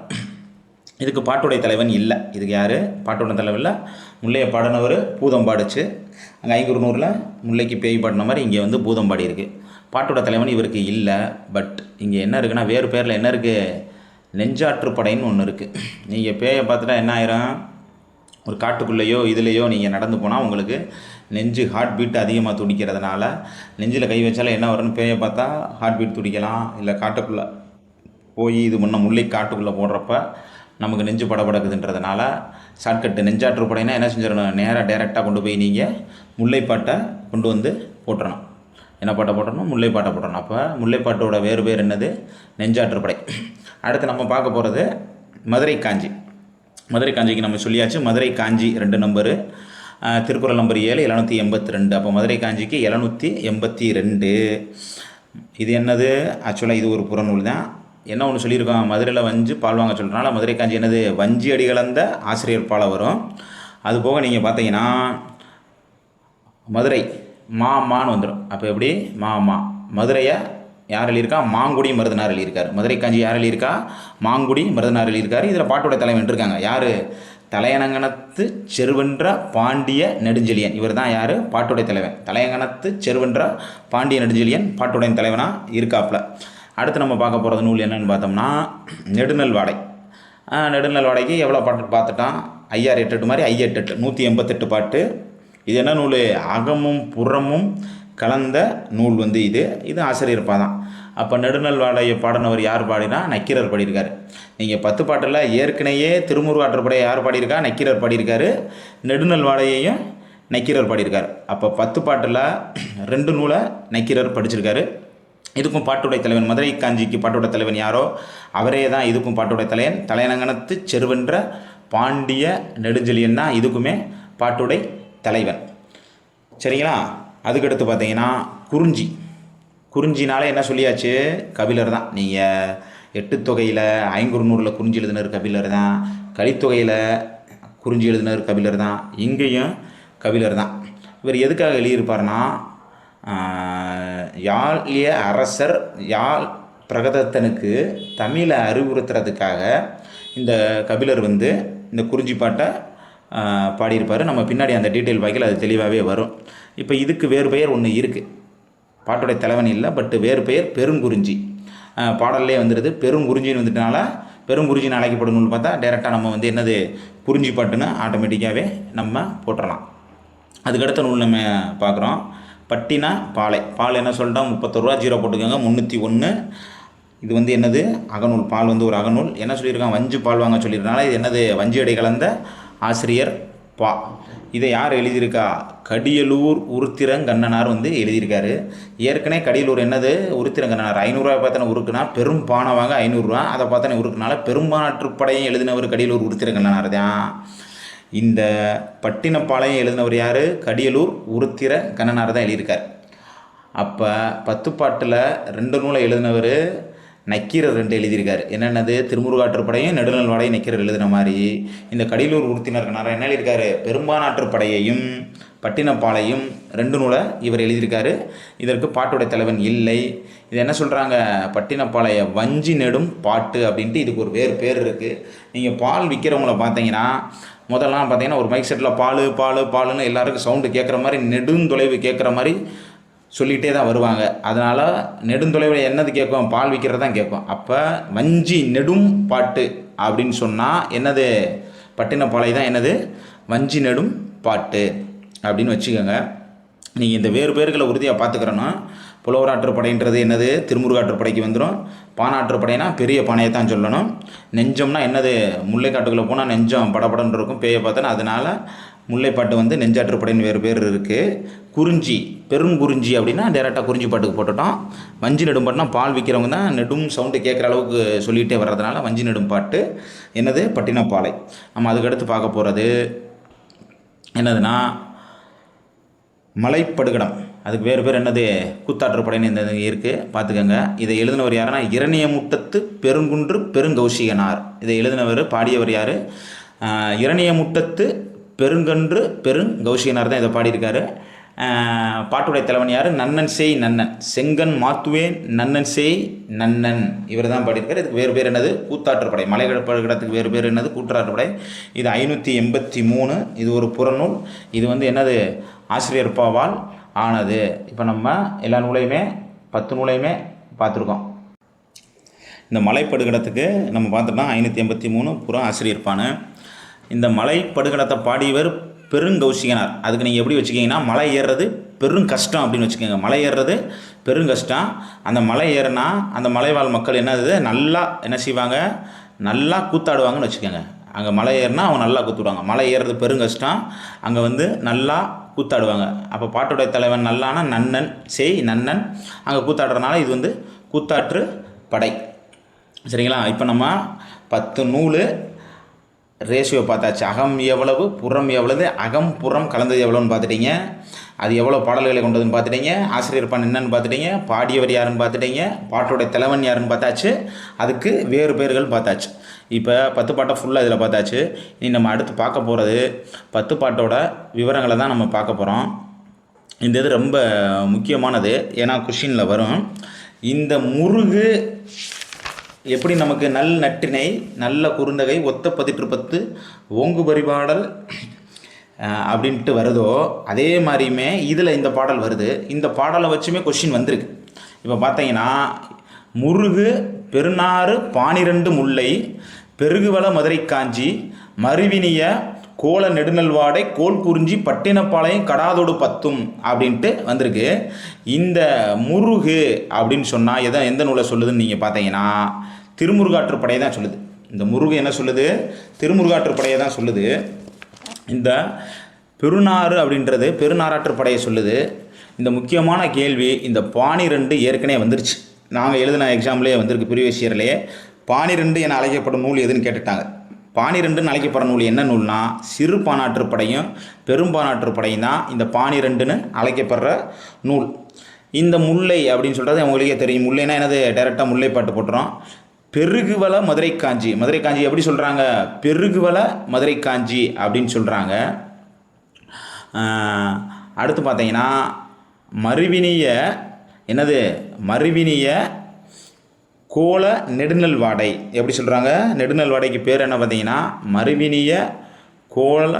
இதுக்கு பாட்டுடைய தலைவன் இல்லை. இதுக்கு யார்? பாட்டுடைய தலைவன் இல்லை. முல்லையை பாடினவர் பூதம் பாடிச்சு. அங்கே ஐங்குறுநூறில் முல்லைக்கு பேய் பாடின மாதிரி இங்கே வந்து பூதம் பாடி இருக்குது. பாட்டோட தலைவன் இவருக்கு இல்லை. பட் இங்கே என்ன இருக்குன்னா வேறு பேரில் என்ன இருக்குது? நெஞ்சாற்றுப்படைன்னு ஒன்று இருக்குது. நீங்கள் பேயை பார்த்துட்டா என்ன ஆயிரும்? ஒரு காட்டுக்குள்ளேயோ இதுலேயோ நீங்கள் நடந்து போனால் உங்களுக்கு நெஞ்சு ஹார்ட் பீட் அதிகமாக துடிக்கிறதுனால நெஞ்சில் கை வச்சாலும் என்ன வரும்னு பேயை பார்த்தா ஹார்ட் பீட் துடிக்கலாம். இல்லை காட்டுக்குள்ளே போய் இது முன்ன முல்லை காட்டுக்குள்ளே போடுறப்ப நமக்கு நெஞ்சு படபடக்குதுன்றதுனால ஷார்ட்கட்டு நெஞ்சாற்றுப்படைனா என்ன செஞ்சிடணும்? நேராக டைரெக்டாக கொண்டு போய் நீங்கள் முல்லைப்பாட்டை கொண்டு வந்து போட்டுறணும். என்ன பாட்டை போட்டணும்? முல்லைப்பாட்டை போட்டணும். அப்போ முல்லைப்பாட்டோட வேறு பேர் என்னது? நெஞ்சாற்றுப்படை. அடுத்து நம்ம பார்க்க போகிறது மதுரை காஞ்சி. மதுரை காஞ்சிக்கு நம்ம சொல்லியாச்சு. மதுரை காஞ்சி 2 நம்பரு. திருக்குறள் நம்பர் 7 782. அப்போ மதுரை காஞ்சிக்கு 782. இது என்னது? ஆக்சுவலாக இது ஒரு புறநூல் தான். என்ன ஒன்று சொல்லியிருக்கோம்? மதுரையில் வஞ்சி பால் வாங்க சொல்கிறனால மதுரை காஞ்சி என்னது? வஞ்சி அடி கலந்த ஆசிரியர் பாலை வரும். அது போக நீங்கள் பார்த்தீங்கன்னா மதுரை மாமான்னு வந்துடும். அப்போ எப்படி? மாமா. மதுரையை யார் எழுதியிருக்கா? மாங்குடி மருதனார் எழுதியிருக்காரு. மதுரை காஞ்சி யார் எழுதியிருக்கா? மாங்குடி மருதனார் எழுதியிருக்காரு. இதில் பாட்டோட தலைவன் இருக்காங்க. யார்? தலையணங்கணத்து செருவென்ற பாண்டிய நெடுஞ்செழியன். இவர் தான் யார்? பாட்டுடைய தலைவன். தலையங்கணத்து செருவென்ற பாண்டிய நெடுஞ்செழியன் பாட்டுடைய தலைவனாக இருக்காப்புல. அடுத்து நம்ம பார்க்க போகிறது நூல் என்னென்னு பார்த்தோம்னா நெடுநல் வாடை. நெடுநல் வாடைக்கு எவ்வளோ பாட்டு பார்த்துட்டான்? 568 மாதிரி 588 188 பாட்டு. இது என்ன நூல்? அகமும் புறமும் கலந்த நூல் வந்து இது ஆசிரியர் பாதான். அப்போ நெடுநல் வாடையை பாடினவர் யார் பாடினா? நக்கீரர் பாடியிருக்காரு. நீங்கள் 10 பாட்டில் ஏற்கனவே திருமுருகாற்றுப்படையை யார் பாடியிருக்கா? நக்கீரர் பாடியிருக்காரு. நெடுநல் வாடையையும் நக்கீரர் பாடியிருக்காரு. அப்போ 10 பாட்டில் 2 நூலை நக்கீரர் படிச்சிருக்காரு. இதுக்கும் பாட்டுடைய தலைவன் மதுரை காஞ்சிக்கு பாட்டுடைய தலைவன் யாரோ அவரே தான் இதுக்கும் பாட்டுடைய தலைவன். தலையணங்கணத்து செருவென்ற பாண்டிய நெடுஞ்செழியன் தான் இதுக்குமே பாட்டுடை தலைவன். சரிங்களா? அதுக்கடுத்து பார்த்தீங்கன்னா குறிஞ்சினாலே என்ன சொல்லியாச்சு? கபிலர் தான். நீங்கள் 8 தொகையில் ஐங்குறுநூறில் குறிஞ்சி எழுதினர் கபிலர் தான். கலித்தொகையில் குறிஞ்சி எழுதினர் கபிலர் தான். இங்கேயும் கபிலர் தான். இவர் எதுக்காக எழுதியிருப்பார்னா யாழிய அரசர் யாழ் பிரகதத்தனுக்கு தமிழை அறிவுறுத்துறதுக்காக இந்த கபிலர் வந்து இந்த குறிஞ்சி பாட்டை பாடியிருப்பார். நம்ம பின்னாடி அந்த டீட்டெயில் பார்க்கல, அது தெளிவாகவே வரும். இப்போ இதுக்கு வேறு பெயர் ஒன்று இருக்குது. பாட்டுடைய தலைவன் இல்லை, பட்டு வேறு பெயர் பெருங்குறிஞ்சி. பாடல்லே வந்துடுது. பெருங்குறிஞ்சின்னு வந்துட்டனால பெருங்குறிஞ்சின்னு அழைக்கப்படணும்னு பார்த்தா டைரெக்டாக நம்ம வந்து என்னது? குறிஞ்சி பாட்டுன்னு ஆட்டோமேட்டிக்காகவே நம்ம போட்டுடலாம். அதுக்கடுத்த நூல் நம்ம பார்க்குறோம் பட்டின பாலை. பால் என்ன சொல்லிட்டோம், 31 ரூபா, 0 போட்டுக்கோங்க. 301. இது வந்து என்னது, அகநூல். பால் வந்து ஒரு அகநூல். என்ன சொல்லியிருக்காங்க, வஞ்சு பால் வாங்க சொல்லியிருக்கனால இது என்னது, வஞ்சி அடை கலந்த ஆசிரியர் பா. இதை யார் எழுதியிருக்கா, கடியலூர் உருத்திரங்கண்ணனார் வந்து எழுதியிருக்காரு. ஏற்கனவே கடியலூர் என்னது, உருத்திரங்கண்ணனார் 500 ரூபா பார்த்தோன்னா உருக்குனா, பெரும் பானை வாங்க 500 ரூபா, அதை பார்த்தோன்னே உருக்குனால பெரும்பானாற்றுப்படையும் எழுதினவர் கடியலூர் உருத்திரங்கண்ணனார் தான். இந்த பட்டினப்பாளையம் எழுதினவர் யார், கடியலூர் உருத்திரங்கண்ணனார் தான் எழுதியிருக்கார். அப்போ 10 பாட்டில் 2 நூலை எழுதினவர் நக்கீரர் 2 எழுதியிருக்காரு. என்னென்னது, திருமுருகாற்றுப்படையும் நெடுநல்வாடையும் நக்கீரர் எழுதின மாதிரி இந்த கடியலூர் உருத்திரங்கண்ணனார் என்ன எழுதியிருக்காரு, பெரும்பானாற்றுப்படையையும் பட்டினப்பாளையும் 2 நூலை இவர் எழுதியிருக்காரு. இதற்கு பாட்டுடைய தலைவன் இல்லை. இது என்ன சொல்கிறாங்க, பட்டினப்பாளைய வஞ்சி நெடும் பாட்டு அப்படின்ட்டு இதுக்கு ஒரு வேறு பேர் இருக்குது. நீங்கள் பால் விற்கிறவங்கள பார்த்தீங்கன்னா, முதல்லாம் பார்த்தீங்கன்னா ஒரு மைக் செட்டில் பால் பால் பாலுன்னு எல்லாருக்கும் சவுண்டு கேட்குற மாதிரி, நெடுந்தொலைவு கேட்குற மாதிரி சொல்லிகிட்டே தான் வருவாங்க. அதனால் நெடுந்தொலைவில் என்னது கேட்கும், பால் விற்கிறது தான் கேட்கும். அப்போ வஞ்சி நெடும் பாட்டு அப்படின்னு சொன்னால் என்னது, பட்டினப்பாலை தான் என்னது, வஞ்சி நெடும் பாட்டு அப்படின்னு வச்சுக்கோங்க. நீங்கள் இந்த வேறு பேர்களை உறுதியாக பார்த்துக்கிறோன்னா, புலவராற்றுப்படைன்றது என்னது, திருமுருகாற்றுப்படைக்கு வந்துடும். பானாற்றுப்படைனா பெரிய பானையை தான் சொல்லணும். நெஞ்சம்னா என்னது, முல்லைக்காட்டுக்குள்ளே போனால் நெஞ்சம் படபடன்னு இருக்கும் பேயை பார்த்தோன்னா, அதனால் முல்லைப்பாட்டு வந்து நெஞ்சாற்றுப்படைன்னு வேறு பேர் இருக்குது. குறிஞ்சி, பெருங்குறிஞ்சி அப்படின்னா டேரெக்டாக குறிஞ்சி பாட்டுக்கு போட்டுட்டோம். வஞ்சி நெடும் பாட்டுனா பால் விற்கிறவங்க தான் நெடும் சவுண்டு கேட்குற அளவுக்கு சொல்லிகிட்டே வர்றதுனால வஞ்சி நெடும் பாட்டு என்னது, பட்டினப்பாலை. நம்ம அதுக்கடுத்து பார்க்க போகிறது என்னதுன்னா மலைப்படுகடம். அதுக்கு வேறு பேர் என்னது, கூத்தாற்றுப்படைன்னு இந்த இருக்குது பார்த்துக்கோங்க. இதை எழுதினவர் யாருன்னா இரணியமுட்டத்து பெருங்குன்று பெருங்கௌசிகனார். இதை எழுதினவர் பாடியவர் யார், இரணியமுட்டத்து பெருங்கன்று பெருங்கௌசிகனார் தான் இதை பாடியிருக்காரு. பாட்டுடைய தலைவன் யார், நன்னன் செய் நன்னன், செங்கன் மாத்துவேன் நன்னன் செய் நன்னன், இவர் தான் பாடியிருக்காரு. இதுக்கு வேறு பேர் என்னது, கூத்தாற்றுப்படை. மலைப்படுகடத்துக்கு வேறு பேர் என்னது, கூத்தாற்றுப்படை. இது 583. இது ஒரு புறநூல். இது வந்து என்னது, ஆசிரியர் பாவால் ஆனது. இப்போ நம்ம எல்லா நூலையுமே 10 நூலையுமே பார்த்துருக்கோம். இந்த மலைப்படுகடத்துக்கு நம்ம பார்த்தோம்னா 583 புறம் ஆசிரியர்பானு. இந்த மலைப்படுகடத்தை பாடியவர் பெருங்கௌசிகனார். அதுக்கு நீங்கள் எப்படி வச்சுக்கிங்கன்னா, மலை ஏறுறது பெரும் கஷ்டம் அப்படின்னு வச்சுக்கோங்க. மலை ஏறுறது பெருங்கஷ்டம். அந்த மலை ஏறினா அந்த மலைவாழ் மக்கள் என்னது, நல்லா என்ன செய்வாங்க, நல்லா கூத்தாடுவாங்கன்னு வச்சுக்கோங்க. அங்கே மலை ஏறினா அவங்க நல்லா கூத்துடுவாங்க. மலை ஏறுறது பெருங்கஷ்டம், அங்கே வந்து நல்லா கூத்தாடுவாங்க. அப்போ பாட்டுடைய தலைவன் நல்லானா நன்னன் செய் நன்னன், அங்கே கூத்தாடுறதுனால இது வந்து கூத்தாற்று படை. சரிங்களா. இப்போ நம்ம 10 நூல் ரேஷியோ பார்த்தாச்சு. அகம் எவ்வளவு, புறம் எவ்வளவு, அகம் புறம் கலந்தது எவ்வளோன்னு பார்த்துட்டீங்க. அது எவ்வளோ பாடல்களை கொண்டதுன்னு பார்த்துட்டீங்க. ஆசிரியர் பான் என்னன்னு பார்த்துட்டீங்க. பாடியவர் யாருன்னு பார்த்துட்டீங்க. பாட்டோடைய தலைவன் யாருன்னு பார்த்தாச்சு. அதுக்கு வேறு பேர்கள் பார்த்தாச்சு. இப்போ 10 பாட்டை ஃபுல்லாக இதில் பார்த்தாச்சு. இனி நம்ம அடுத்து பார்க்க போகிறது 10 பாட்டோட விவரங்களை தான் நம்ம பார்க்க போகிறோம். இந்த இது ரொம்ப முக்கியமானது, ஏன்னா கொஷினில் வரும். இந்த முருகு எப்படி நமக்கு நல் நட்டினை நல்ல குறுந்தகை ஒத்த 10 ஓங்கு பரிபாடல் அப்படின்ட்டு வருதோ, அதே மாதிரியுமே இதில் இந்த பாடல் வருது. இந்த பாடலை வச்சுமே கொஷின் வந்திருக்கு. இப்போ பார்த்தீங்கன்னா, முருகு பெருநாறு 12 முல்லை பெருகுவள மதுரை காஞ்சி மருவினிய கோல நெடுநல்வாடை கோல் குறிஞ்சி பட்டினப்பாளையம் கடாதோடு 10 அப்படின்ட்டு வந்திருக்கு. இந்த முருகு அப்படின்னு சொன்னால் எந்த நூலை சொல்லுதுன்னு நீங்கள் பார்த்தீங்கன்னா, திருமுருகாற்றுப்படையை தான் சொல்லுது. இந்த முருகு என்ன சொல்லுது, திருமுருகாற்றுப்படையை தான் சொல்லுது. இந்த பெருநாறு அப்படின்றது பெருநாராற்றுப்படையை சொல்லுது. இந்த முக்கியமான கேள்வி இந்த 12 ஏற்கனவே வந்துருச்சு. நாங்கள் எழுதின எக்ஸாம்லேயே வந்திருக்கு, ப்ரீவியஸ் இயர்லேயே. 12 என அழைக்கப்படும் நூல் எதுன்னு கேட்டுட்டாங்க. 12 அழைக்கப்படுற நூல் என்ன நூல்னா, சிறு பானாற்றுப்படையும் பெரும்பானாற்றுப்படையும் தான் இந்த 12ன்னு அழைக்கப்படுற நூல். இந்த முல்லை அப்படின்னு சொல்கிறது அவங்களுக்கே தெரியும். முல்லைனா என்னது, டைரெக்டாக முல்லைப்பாட்டு போட்டுறோம். பெருகுவள மதுரை காஞ்சி, மதுரை காஞ்சி எப்படி சொல்கிறாங்க, பெருகுவள மதுரை காஞ்சி அப்படின்னு சொல்கிறாங்க. அடுத்து பார்த்தீங்கன்னா மருவினிய என்னது, மருவினிய கோல நெடுநல்வாடை எப்படி சொல்கிறாங்க, நெடுநல்வாடைக்கு பேர் என்ன பார்த்தீங்கன்னா மருவினிய கோல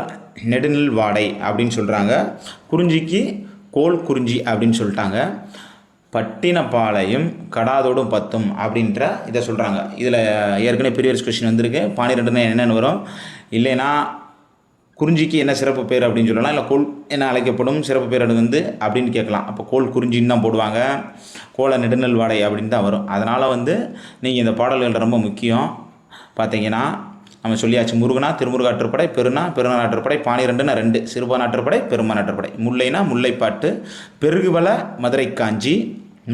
நெடுநல்வாடை அப்படின்னு சொல்கிறாங்க. குறிஞ்சிக்கு கோல் குறிஞ்சி அப்படின்னு சொல்லிட்டாங்க. பட்டினப்பாளையம் கடாதோடும் 10 அப்படின்ற இதை சொல்கிறாங்க. இதில் ஏற்கனவே ப்ரீவியஸ் கொஸ்டின் வந்திருக்கு. 12 என்னென்னு வரும், இல்லைன்னா குறிஞ்சிக்கு என்ன சிறப்பு பேர் அப்படின்னு சொல்லலாம், இல்லை கோல் என்ன அழைக்கப்படும் சிறப்பு பேர் வந்து அப்படின்னு கேட்கலாம். அப்போ கோல் குறிஞ்சின்னு தான் போடுவாங்க, கோல நெடுநெல் வாடை அப்படின்னு தான் வரும். அதனால் வந்து நீங்கள் இந்த பாடல்கள் ரொம்ப முக்கியம். பார்த்தீங்கன்னா நம்ம சொல்லியாச்சு, முருகனா திருமுருகாற்றுப்படை, பெருநாற்றுப்படை, பானிரெண்டுனா 2, சிறுபானாற்றுப்படை, பெருமானாற்றுப்படை, முல்லைனா முல்லைப்பாட்டு, பெருகுவள மதுரை காஞ்சி,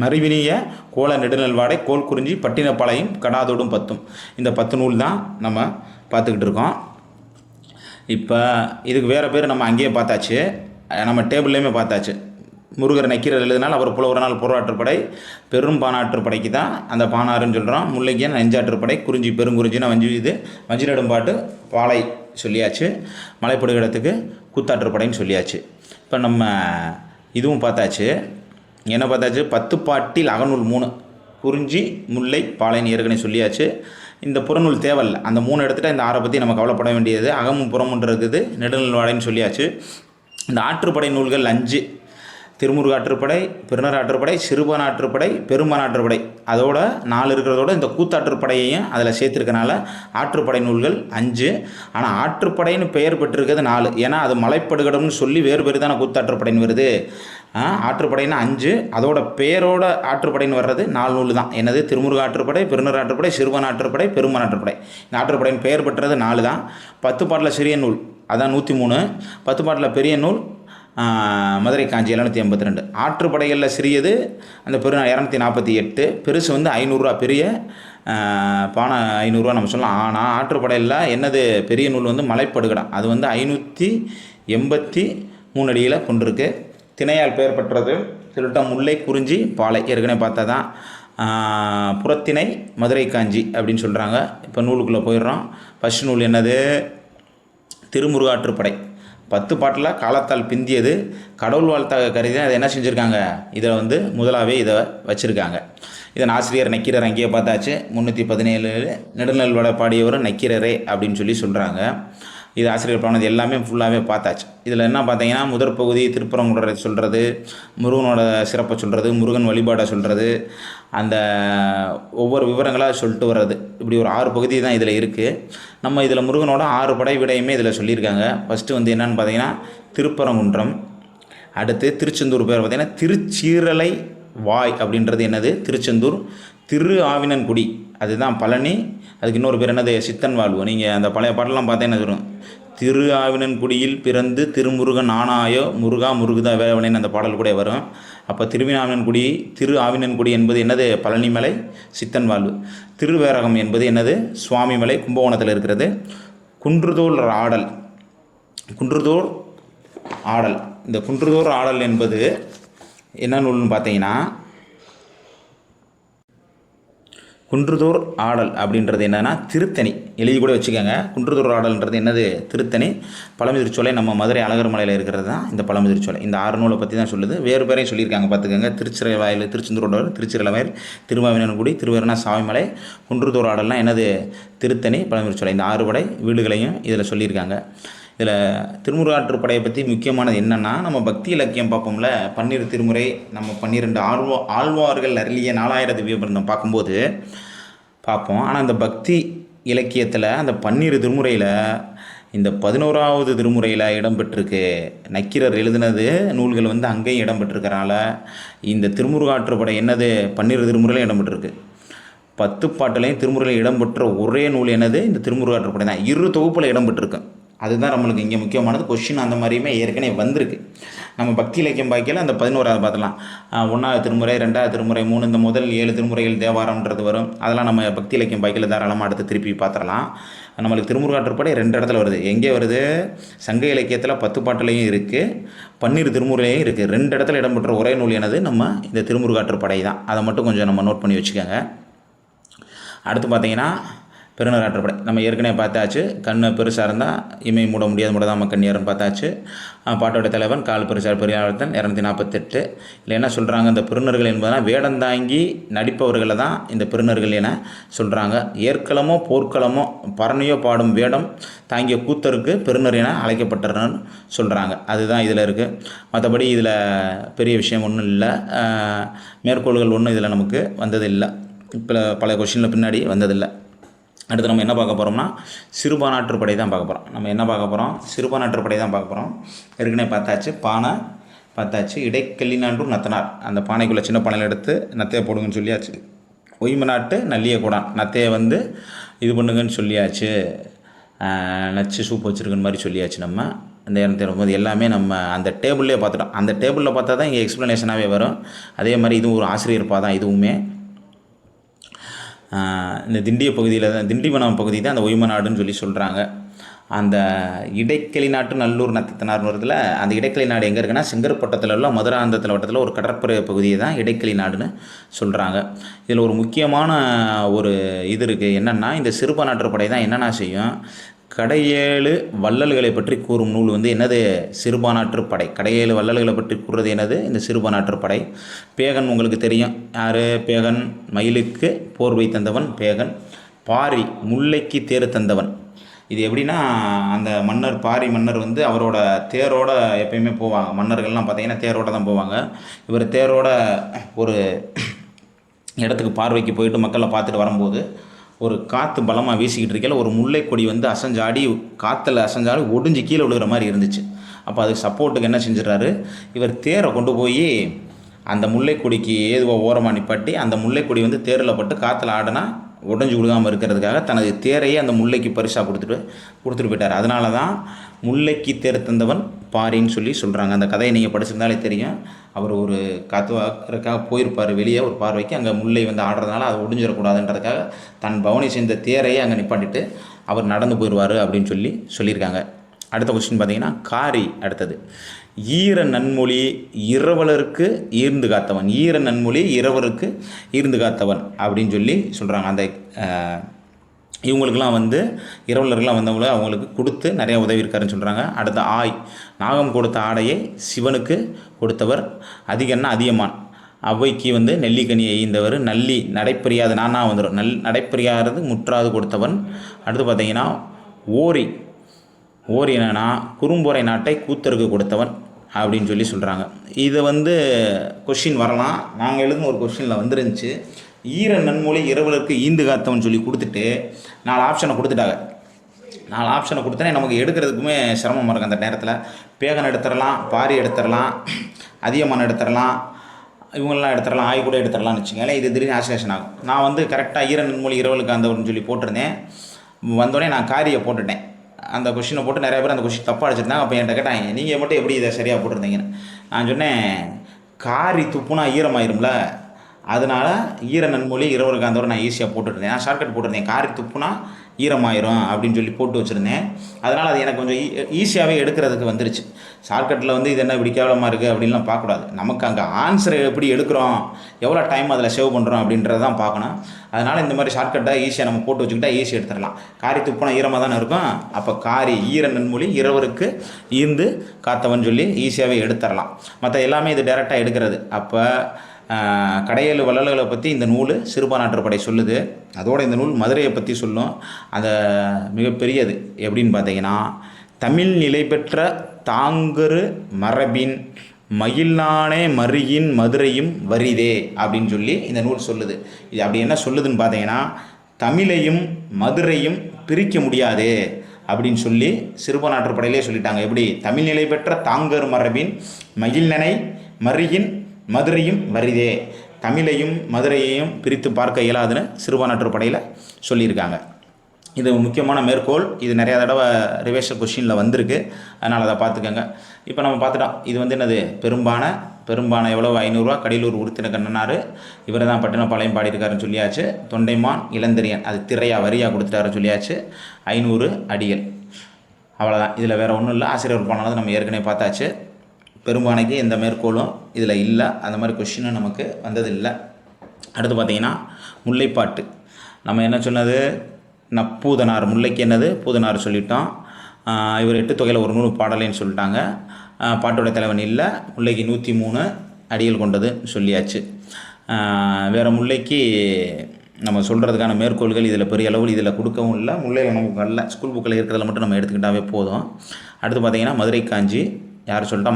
மறிவினிய கோல நெடுநல்வாடை, கோல் குறிஞ்சி, பட்டினப்பாளையம், கடாதோடும் 10. இந்த 10 நூல் தான் நம்ம பார்த்துக்கிட்டு இருக்கோம். இப்போ இதுக்கு வேறு பேர் நம்ம அங்கேயே பார்த்தாச்சு, நம்ம டேபிள்லேயுமே பார்த்தாச்சு. முருகர் நக்கீரர் எழுதினால் அவர் புலவரனால் பொருளாற்றுப்படை, பெரும் பானாற்றுப்படைக்கு தான் அந்த பானாறுன்னு சொல்கிறோம். முல்லைக்கு நெஞ்சாற்றுப்படை, குறிஞ்சி பெருங்குறிஞ்சினா வஞ்சி நெடும்பாட்டு பாலை சொல்லியாச்சு, மலைப்படுகிடத்துக்கு கூத்தாற்றுப்படைன்னு சொல்லியாச்சு. இப்போ நம்ம இதுவும் பார்த்தாச்சு. என்ன பார்த்தாச்சு? 10 பாட்டில் அகநூல் 3, குறிஞ்சி முல்லை பாலைன்னு ஏற்கனவே சொல்லியாச்சு. இந்த புறநூல் தேவையில்லை, அந்த 3 எடுத்துகிட்டா இந்த 6 பற்றி நம்ம கவலைப்பட வேண்டியது. அகமும் புறமுன்று இருக்குது, நெடுநல் வாடைன்னு சொல்லியாச்சு. இந்த ஆற்றுப்படை நூல்கள் 5: திருமுருகாற்றுப்படை, பெருநறாற்றுப்படை, சிறுபானாற்றுப்படை, பெரும்பானாற்றுப்படை. அதோட 4 இருக்கிறதோட இந்த கூத்தாற்றுப்படையையும் அதில் சேர்த்துருக்கனால ஆற்றுப்படை நூல்கள் 5. ஆனால் ஆற்றுப்படைன்னு பெயர் பெற்றிருக்கிறது 4, ஏன்னா அது மலைப்படுகடம்னு சொல்லி வேறு பேர் தானே கூத்தாற்றுப்படைன்னு வருது. ஆற்றுப்படைன்னு 5, அதோட பேரோட ஆற்றுப்படைன்னு வர்றது 4 நூல் தான். என்னது? திருமுருகாற்றுப்படை, பெருநறாற்றுப்படை, சிறுபானாற்றுப்படை, பெரும்பானாற்றுப்படை. இந்த ஆற்றுப்படைன்னு பெயர் பெற்றது 4 தான். 10 பாட்டில் சிறிய நூல் அதான் 103, 10 பாட்டில் பெரிய நூல் மதுரை காஞ்சி 782. ஆற்றுப்படைகளில் சிறியது அந்த 248, பெருசு வந்து 500 பெரிய பானை 500 நம்ம சொல்லலாம். ஆனால் ஆற்றுப்படையில் என்னது பெரிய நூல் வந்து மலைப்படுகடம், அது வந்து 583 அடியில் கொண்டிருக்கு. திணையால் பெயர் பெற்றது திருட்டம் முல்லை குறிஞ்சி பாலை ஏற்கனவே பார்த்தா தான். புறத்திணை மதுரை காஞ்சி அப்படின்னு சொல்கிறாங்க. இப்போ நூலுக்குள்ளே போயிடுறோம். ஃபஸ்ட் நூல் என்னது? திருமுருகாற்றுப்படை. 10 பாட்டில் காலத்தால் பிந்தியது, கடவுள் வாழ்த்தாக கருதி அதை என்ன செஞ்சுருக்காங்க, இதை வந்து முதலாகவே இதை வச்சுருக்காங்க. இதன் ஆசிரியர் நக்கீரர் அங்கேயே பார்த்தாச்சு. 317 நெடுநல்வாடை பாடியவர் நக்கீரரே அப்படின்னு சொல்கிறாங்க. இது ஆசிரியர் பாடினது எல்லாமே ஃபுல்லாகவே பார்த்தாச்சு. இதில் என்ன பார்த்தீங்கன்னா, முதற் பகுதி திருப்பரங்குன்றரை சொல்கிறது, முருகனோட சிறப்பை சொல்கிறது, முருகன் வழிபாடை சொல்கிறது, அந்த ஒவ்வொரு விவரங்களாக சொல்லிட்டு வர்றது. இப்படி ஒரு 6 பகுதி தான் இதில் இருக்குது. நம்ம இதில் முருகனோட 6 படை விடையுமே இதில் சொல்லியிருக்காங்க. ஃபஸ்ட்டு வந்து என்னென்னு பார்த்தீங்கன்னா திருப்பரங்குன்றம், அடுத்து திருச்செந்தூர் பேர் பார்த்திங்கன்னா திருச்சீரலை வாய் அப்படின்றது என்னது? திருச்செந்தூர். திரு ஆவினன்குடி அதுதான் பழனி, அதுக்கு இன்னொரு பேர் என்னது? சித்தன் வாழ்வு. நீங்கள் அந்த பழைய பாட்டெல்லாம் பார்த்தீங்கன்னா சொல்லுவோம், திரு ஆவினன்குடியில் பிறந்து திருமுருகன் ஆனாயோ முருகா முருகுதா வேவனேன்னு அந்த பாடல் கூட வரும். அப்போ திருவினாவினன்குடி, திரு ஆவினன்குடி என்பது என்னது? பழனிமலை, சித்தன் வாழ்வு. திருவேரகம் என்பது என்னது? சுவாமிமலை, கும்பகோணத்தில் இருக்கிறது. குன்றுதோர் ஆடல், குன்றுதோர் ஆடல். இந்த குன்றுதோர் ஆடல் என்பது என்ன நூல்னு பார்த்தீங்கன்னா, குன்றுதோர் ஆடல் அப்படின்றது என்னென்னா திருத்தணி. எழுதி கூட வச்சுக்கோங்க. குன்றுதோர் ஆடல்ன்றது என்னது? திருத்தணி. பழமுதிர்ச்சோலை நம்ம மதுரை அழகர் மலையில் இருக்கிறது தான் இந்த பழமுதிர்ச்சோலை. இந்த 6 நூலை பற்றி தான் சொல்லுது. வேறு பேரையும் சொல்லியிருக்காங்க பார்த்துக்கோங்க. திருச்சிறைவாயில், திருச்செந்தூரோட திருச்சிறைவாயில், திருவாவினன்குடி, திருவேரனா சாமிமலை, குன்றுதோர் ஆடல்னால் என்னது? திருத்தணி, பழமுதிர்ச்சோலை. இந்த 6 படை வீடுகளையும் இதில் சொல்லியிருக்காங்க. இதில் திருமுருகாற்றுப்படையை பற்றி முக்கியமானது என்னென்னா, நம்ம பக்தி இலக்கியம் பார்ப்போம்ல, 12 திருமுறை, நம்ம 12 ஆழ்வார்கள் அருளிய 4000 திவ்யபிரந்தம் பார்க்கும்போது பார்ப்போம். ஆனால் இந்த பக்தி இலக்கியத்தில் அந்த 12 திருமுறையில் இந்த 11வது திருமுறையில் இடம்பெற்றிருக்கு. நக்கீரர் எழுதினது நூல்கள் வந்து அங்கேயும் இடம்பெற்றிருக்கிறனால இந்த திருமுருகாற்றுப்படை என்னது? 12 திருமுறையில் இடம்பெற்றிருக்கு. 10 பாட்டிலையும் திருமுறையில் இடம்பெற்ற ஒரே நூல் என்னது? இந்த திருமுருகாற்றுப்படை தான். 2 தொகுப்பில் இடம்பெற்றிருக்கு. அதுதான் நம்மளுக்கு இங்கே முக்கியமானது. கொஸ்டின் அந்த மாதிரியுமே ஏற்கனவே வந்திருக்கு. நம்ம பக்தி இலக்கியம் பாய்க்கையில் அந்த 11வது பார்த்துலாம். 1வது திருமுறை, 2வது திருமுறை, 3, இந்த முதல் 7 திருமுறைகள் தேவாரம்ன்றது வரும். அதெல்லாம் நம்ம பக்தி இலக்கியம் பாய்க்கையில் தாராளமாக அடுத்து திருப்பி பார்த்துடலாம். நம்மளுக்கு திருமுருகாற்றுப்படை 2 இடத்துல வருது. எங்கே வருது? சங்க இலக்கியத்தில் 10 பாட்டிலையும் இருக்குது, 12 திருமுறையும் இருக்குது. 2 இடத்துல இடம்பெற்ற ஒரே நூல் என்னது? நம்ம இந்த திருமுருகாற்றுப்படை தான். அதை மட்டும் கொஞ்சம் நம்ம நோட் பண்ணி வச்சுக்கோங்க. அடுத்து பார்த்தீங்கன்னா பெருநறாற்றுப்படை நம்ம ஏற்கனவே பார்த்தாச்சு. கண்ணு பெருசாக இருந்தால் இமை மூட முடியாது, மூடதாம கண்ணியாருன்னு பார்த்தாச்சு. பாட்டோட தலைவன் கால் பெருசார் பெரியாழ்த்தன் 248. இல்லை என்ன சொல்கிறாங்க? இந்த பெருநர்கள் என்பதனால் வேடந்தாங்கி நடிப்பவர்களை தான் இந்த பெருநர்கள் என சொல்கிறாங்க. ஏற்களமோ போர்க்களமோ பரணியோ பாடும் வேடம் தாங்கிய கூத்தருக்கு பெருநர் என அழைக்கப்பட்டன்னு சொல்கிறாங்க. அதுதான் இதில் இருக்குது. மற்றபடி இதில் பெரிய விஷயம் ஒன்றும் இல்லை, மேற்கோள்கள் ஒன்றும் இதில் நமக்கு வந்ததில்லை. இப்போ பல கொஷினில் பின்னாடி வந்ததில்லை. அடுத்து நம்ம என்ன பார்க்க போகிறோம்னா சிறுபானாற்றுப்படை தான் பார்க்க போகிறோம். நம்ம என்ன பார்க்க போகிறோம்? சிறுபானாற்றுப்படை தான் பார்க்க போகிறோம். ஏற்கனவே பார்த்தாச்சு, பானை பார்த்தாச்சு. இடைக்கல்லினான்றும் நத்தனார், அந்த பானைக்குள்ளே சின்ன பானையில் எடுத்து நத்தையை போடுங்கன்னு சொல்லியாச்சு. ஒய்ம நாட்டு நல்லிய கூடான், நத்தையை வந்து இது பண்ணுங்கன்னு சொல்லியாச்சு. நச்சு சூப் வச்சுருக்குன்னு மாதிரி சொல்லியாச்சு. நம்ம அந்த 229 எல்லாமே நம்ம அந்த டேபிள்லேயே பார்த்துட்டோம். அந்த டேபிளில் பார்த்தா தான் இங்கே எக்ஸ்ப்ளனேஷனாகவே வரும். அதே மாதிரி இதுவும் ஒரு ஆசிரியர் தான். இதுவுமே இந்த திண்டிய பகுதியில் தான், திண்டிவனம் பகுதி தான் அந்த ஒய்ம நாடுன்னு சொல்லி சொல்கிறாங்க. அந்த இடைக்கிளி நாட்டு நல்லூர் நத்தனார்னு வருதுல, அந்த இடைக்கிளி நாடு எங்கே இருக்குன்னா செங்கற்பட்டத்தில் உள்ள மதுராந்தகத்தில் வட்டத்தில் ஒரு கடற்படை பகுதியை தான் இடைக்கிளி நாடுன்னு சொல்கிறாங்க. இதில் ஒரு முக்கியமான ஒரு இது இருக்குது. என்னென்னா, இந்த சிறுபானாற்றுப்படை தான் என்னென்ன செய்யும், கடையேழு வள்ளல்களை பற்றி கூறும் நூல் வந்து என்னது? சிறுபானாற்றுப்படை. கடையேழு வள்ளல்களை பற்றி கூறுறது என்னது? இந்த சிறுபானாற்றுப்படை. பேகன் உங்களுக்கு தெரியும், யார் பேகன்? மயிலுக்கு போர்வை தந்தவன் பேகன். பாரி முல்லைக்கு தேர் தந்தவன். இது எப்படின்னா, அந்த மன்னர் பாரி மன்னர் வந்து அவரோட தேரோட எப்பயுமே போவாங்க. மன்னர்கள்லாம் பார்த்திங்கன்னா தேரோட தான் போவாங்க. இவர் தேரோட ஒரு இடத்துக்கு பார்வைக்கு போயிட்டு மக்களை பார்த்துட்டு வரும்போது ஒரு காற்று பலமாக வீசிக்கிட்டு இருக்கையில் ஒரு முல்லைக்கொடி வந்து அசைஞ்சாடி, காற்றுல அசைஞ்சாடி ஒடிஞ்சு கீழே விழுகிற மாதிரி இருந்துச்சு. அப்போ அதுக்கு சப்போர்ட்டுக்கு என்ன செஞ்சிடறாரு, இவர் தேரை கொண்டு போய் அந்த முல்லைக்கொடிக்கு ஏதுவாக ஓரமாக நிப்பாட்டி, அந்த முல்லைக்கொடி வந்து தேரில் பட்டு காற்றுல ஆடினா உடஞ்சி விழுகாமல் இருக்கிறதுக்காக தனது தேரையே அந்த முல்லைக்கு பரிசாக கொடுத்துட்டு போயிட்டார். அதனால தான் முல்லைக்கு தேர் தந்தவன் பாரின்னு சொல்லி சொல்கிறாங்க. அந்த கதையை நீங்கள் படிச்சிருந்தாலே தெரியும். அவர் ஒரு காத்துவாக்கிறதுக்காக போயிருப்பார் வெளியே ஒரு பார்வைக்கு. அங்கே முல்லை வந்து ஆடுறதுனால அது ஒடிஞ்சிடக்கூடாதுன்றதுக்காக தன் பவனி செஞ்ச தேரையே அங்கே நிப்பாட்டிட்டு அவர் நடந்து போயிடுவார் அப்படின்னு சொல்லியிருக்காங்க. அடுத்த கொஸ்டின் பார்த்தீங்கன்னா காரி. அடுத்தது ஈர நன்மொழி இரவலருக்கு ஈர்ந்து காத்தவன். ஈர நன்மொழி இரவருக்கு ஈர்ந்து காத்தவன் அப்படின்னு சொல்லி சொல்கிறாங்க. அந்த இவங்களுக்கெல்லாம் வந்து இரவலர்கள்லாம் வந்தவங்கள அவங்களுக்கு கொடுத்து நிறையா உதவி இருக்காருன்னு சொல்கிறாங்க. அடுத்த ஆய், நாகம் கொடுத்த ஆடையை சிவனுக்கு கொடுத்தவர். அதிகன்னா அதியமான். அவ்வைக்கு வந்து நெல்லிக்கனியை ஈந்தவர். நல்லி நடைப்பெரியாது நானா வந்துடும், நடைப்பெரியாது முற்றாது கொடுத்தவன். அடுத்து பார்த்தீங்கன்னா ஓரி. ஓரி என்னன்னா குறும்பொறை நாட்டை கூத்தருக்கு கொடுத்தவன் அப்படின்னு சொல்லி சொல்கிறாங்க. இதை வந்து கொஷின் வரலாம். நாங்கள் எழுதுன ஒரு கொஷினில் வந்துருந்துச்சு. ஈர நன்மொழி இரவலருக்கு ஈந்து காத்தவன் சொல்லி கொடுத்துட்டு 4 ஆப்ஷனை கொடுத்துட்டாங்க. 4 ஆப்ஷனை கொடுத்தனே நமக்கு எடுக்கிறதுக்குமே சிரமமாக இருக்கும். அந்த நேரத்தில் பேகன் எடுத்துடலாம், பாரி எடுத்துடலாம், அதியமான் எடுத்துடலாம், இவங்களெலாம் எடுத்துடலாம், ஆய் கூட எடுத்துடலாம்னு வச்சுக்கோங்களேன். இது திடீர்னு ஆசிலேஷன் ஆகும். நான் வந்து கரெக்டாக ஈர நன்மொழி இரவலுக்கு அந்தவர்னு சொல்லி போட்டிருந்தேன். வந்தோடனே நான் காரியை போட்டுட்டேன். அந்த கொஷினை போட்டு நிறைய பேர் அந்த கொஷின் தப்பாக அடிச்சிருந்தாங்க. அப்போ என்கிட்ட கேட்டாங்க, நீங்கள் மட்டும் எப்படி இதை சரியாக போட்டிருந்தீங்கன்னு. நான் சொன்னேன், காரி துப்புனா ஈரமாயிரும்ல, அதனால் ஈர நன்மொழி இரவலுக்கு அந்தவரை நான் ஈஸியாக போட்டுருந்தேன். நான் ஷார்ட்கட் போட்டிருந்தேன், காரி துப்புனா ஈரமாயிரும் அப்படின்னு சொல்லி போட்டு வச்சுருந்தேன். அதனால் அது எனக்கு கொஞ்சம் ஈஸியாகவே எடுக்கிறதுக்கு வந்துருச்சு. ஷார்ட்கட்டில் வந்து இது என்ன இப்படி கேவலமாக இருக்குது அப்படின்லாம் பார்க்கக்கூடாது. நமக்கு அங்கே ஆன்சரை எப்படி எடுக்கிறோம், எவ்வளோ டைம் அதில் சேவ் பண்ணுறோம் அப்படின்றத தான் பார்க்கணும். அதனால் இந்த மாதிரி ஷார்ட்கட்டாக ஈஸியாக நம்ம போட்டு வச்சுக்கிட்டா ஈஸியாக எடுத்துடலாம். காரி துப்புனா ஈரமாக தானே இருக்கும். அப்போ காரி ஈர நன்மொழி இரவருக்கு ஈந்து காத்தவன் சொல்லி ஈஸியாகவே எடுத்துடலாம். மற்ற எல்லாமே இது டைரெக்டாக எடுக்கிறது. அப்போ கடையேழு வள்ளல்களை பற்றி இந்த நூல் சிறுபானாற்றுப்படை சொல்லுது. அதோடு இந்த நூல் மதுரையை பற்றி சொல்லும். அந்த மிகப்பெரியது எப்படின்னு பார்த்தீங்கன்னா, தமிழ் நிலை பெற்ற தாங்கரு மரபின் மயிலானே மறியின் மதுரையும் வரிதே அப்படின்னு சொல்லி இந்த நூல் சொல்லுது. இது அப்படி என்ன சொல்லுதுன்னு பார்த்தீங்கன்னா, தமிழையும் மதுரையும் பிரிக்க முடியாது அப்படின்னு சொல்லி சிறுபானாற்றுப்படையிலே சொல்லிட்டாங்க. எப்படி? தமிழ் நிலை பெற்ற தாங்கரு மரபின் மயில்நனை மறியின் மதுரையும் வரிதே, தமிழையும் மதுரையையும் பிரித்து பார்க்க இயலாதுன்னு சிறுபானாற்றுப்படையில் சொல்லியிருக்காங்க. இது முக்கியமான மேற்கோள். இது நிறையா தடவை ரிவைஷன் கொஷினில் வந்திருக்கு. அதனால் அதை பார்த்துக்கோங்க. இப்போ நம்ம பார்த்துட்டோம். இது வந்து என்னது? பெரும்பானை எவ்வளோ? 500 ரூபா. கடலூர் உருத்தின கண்ணனார், இவர் தான் பட்டினப்பாளையம் பாடியிருக்காருன்னு சொல்லியாச்சு. தொண்டைமான் இளந்திரியன் அது திரையாக வரியாக கொடுத்துட்டாருன்னு சொல்லியாச்சு. 500 அடிகள். அவ்வளோதான். இதில் வேறு ஒன்றும் இல்லை. ஆசிரியர் பாடலானது நம்ம ஏற்கனவே பார்த்தாச்சு. பெரும்பானைக்கு எந்த மேற்கோளும் இதில் இல்லை. அந்த மாதிரி கொஷினும் நமக்கு வந்ததில்லை. அடுத்து பார்த்திங்கன்னா முல்லைப்பாட்டு. நம்ம என்ன சொன்னது? நப்பூதனார். முல்லைக்கு என்னது? பூதனார் சொல்லிட்டோம். இவர் 8 தொகையில் ஒரு நூல் பாடலைன்னு சொல்லிட்டாங்க. பாட்டோட தலைவன் இல்லை. முல்லைக்கு 103 அடிகள் கொண்டது சொல்லியாச்சு. வேறு முல்லைக்கு நம்ம சொல்கிறதுக்கான மேற்கோள்கள் இதில் பெரிய அளவில் இதில் கொடுக்கவும் இல்லை. முல்லையில் நமக்கு நல்ல ஸ்கூல் புக்கில் இருக்கிறத மட்டும் நம்ம எடுத்துக்கிட்டாவே போதும். அடுத்து பார்த்திங்கன்னா மதுரை காஞ்சி. யார் சொல்லிட்டா?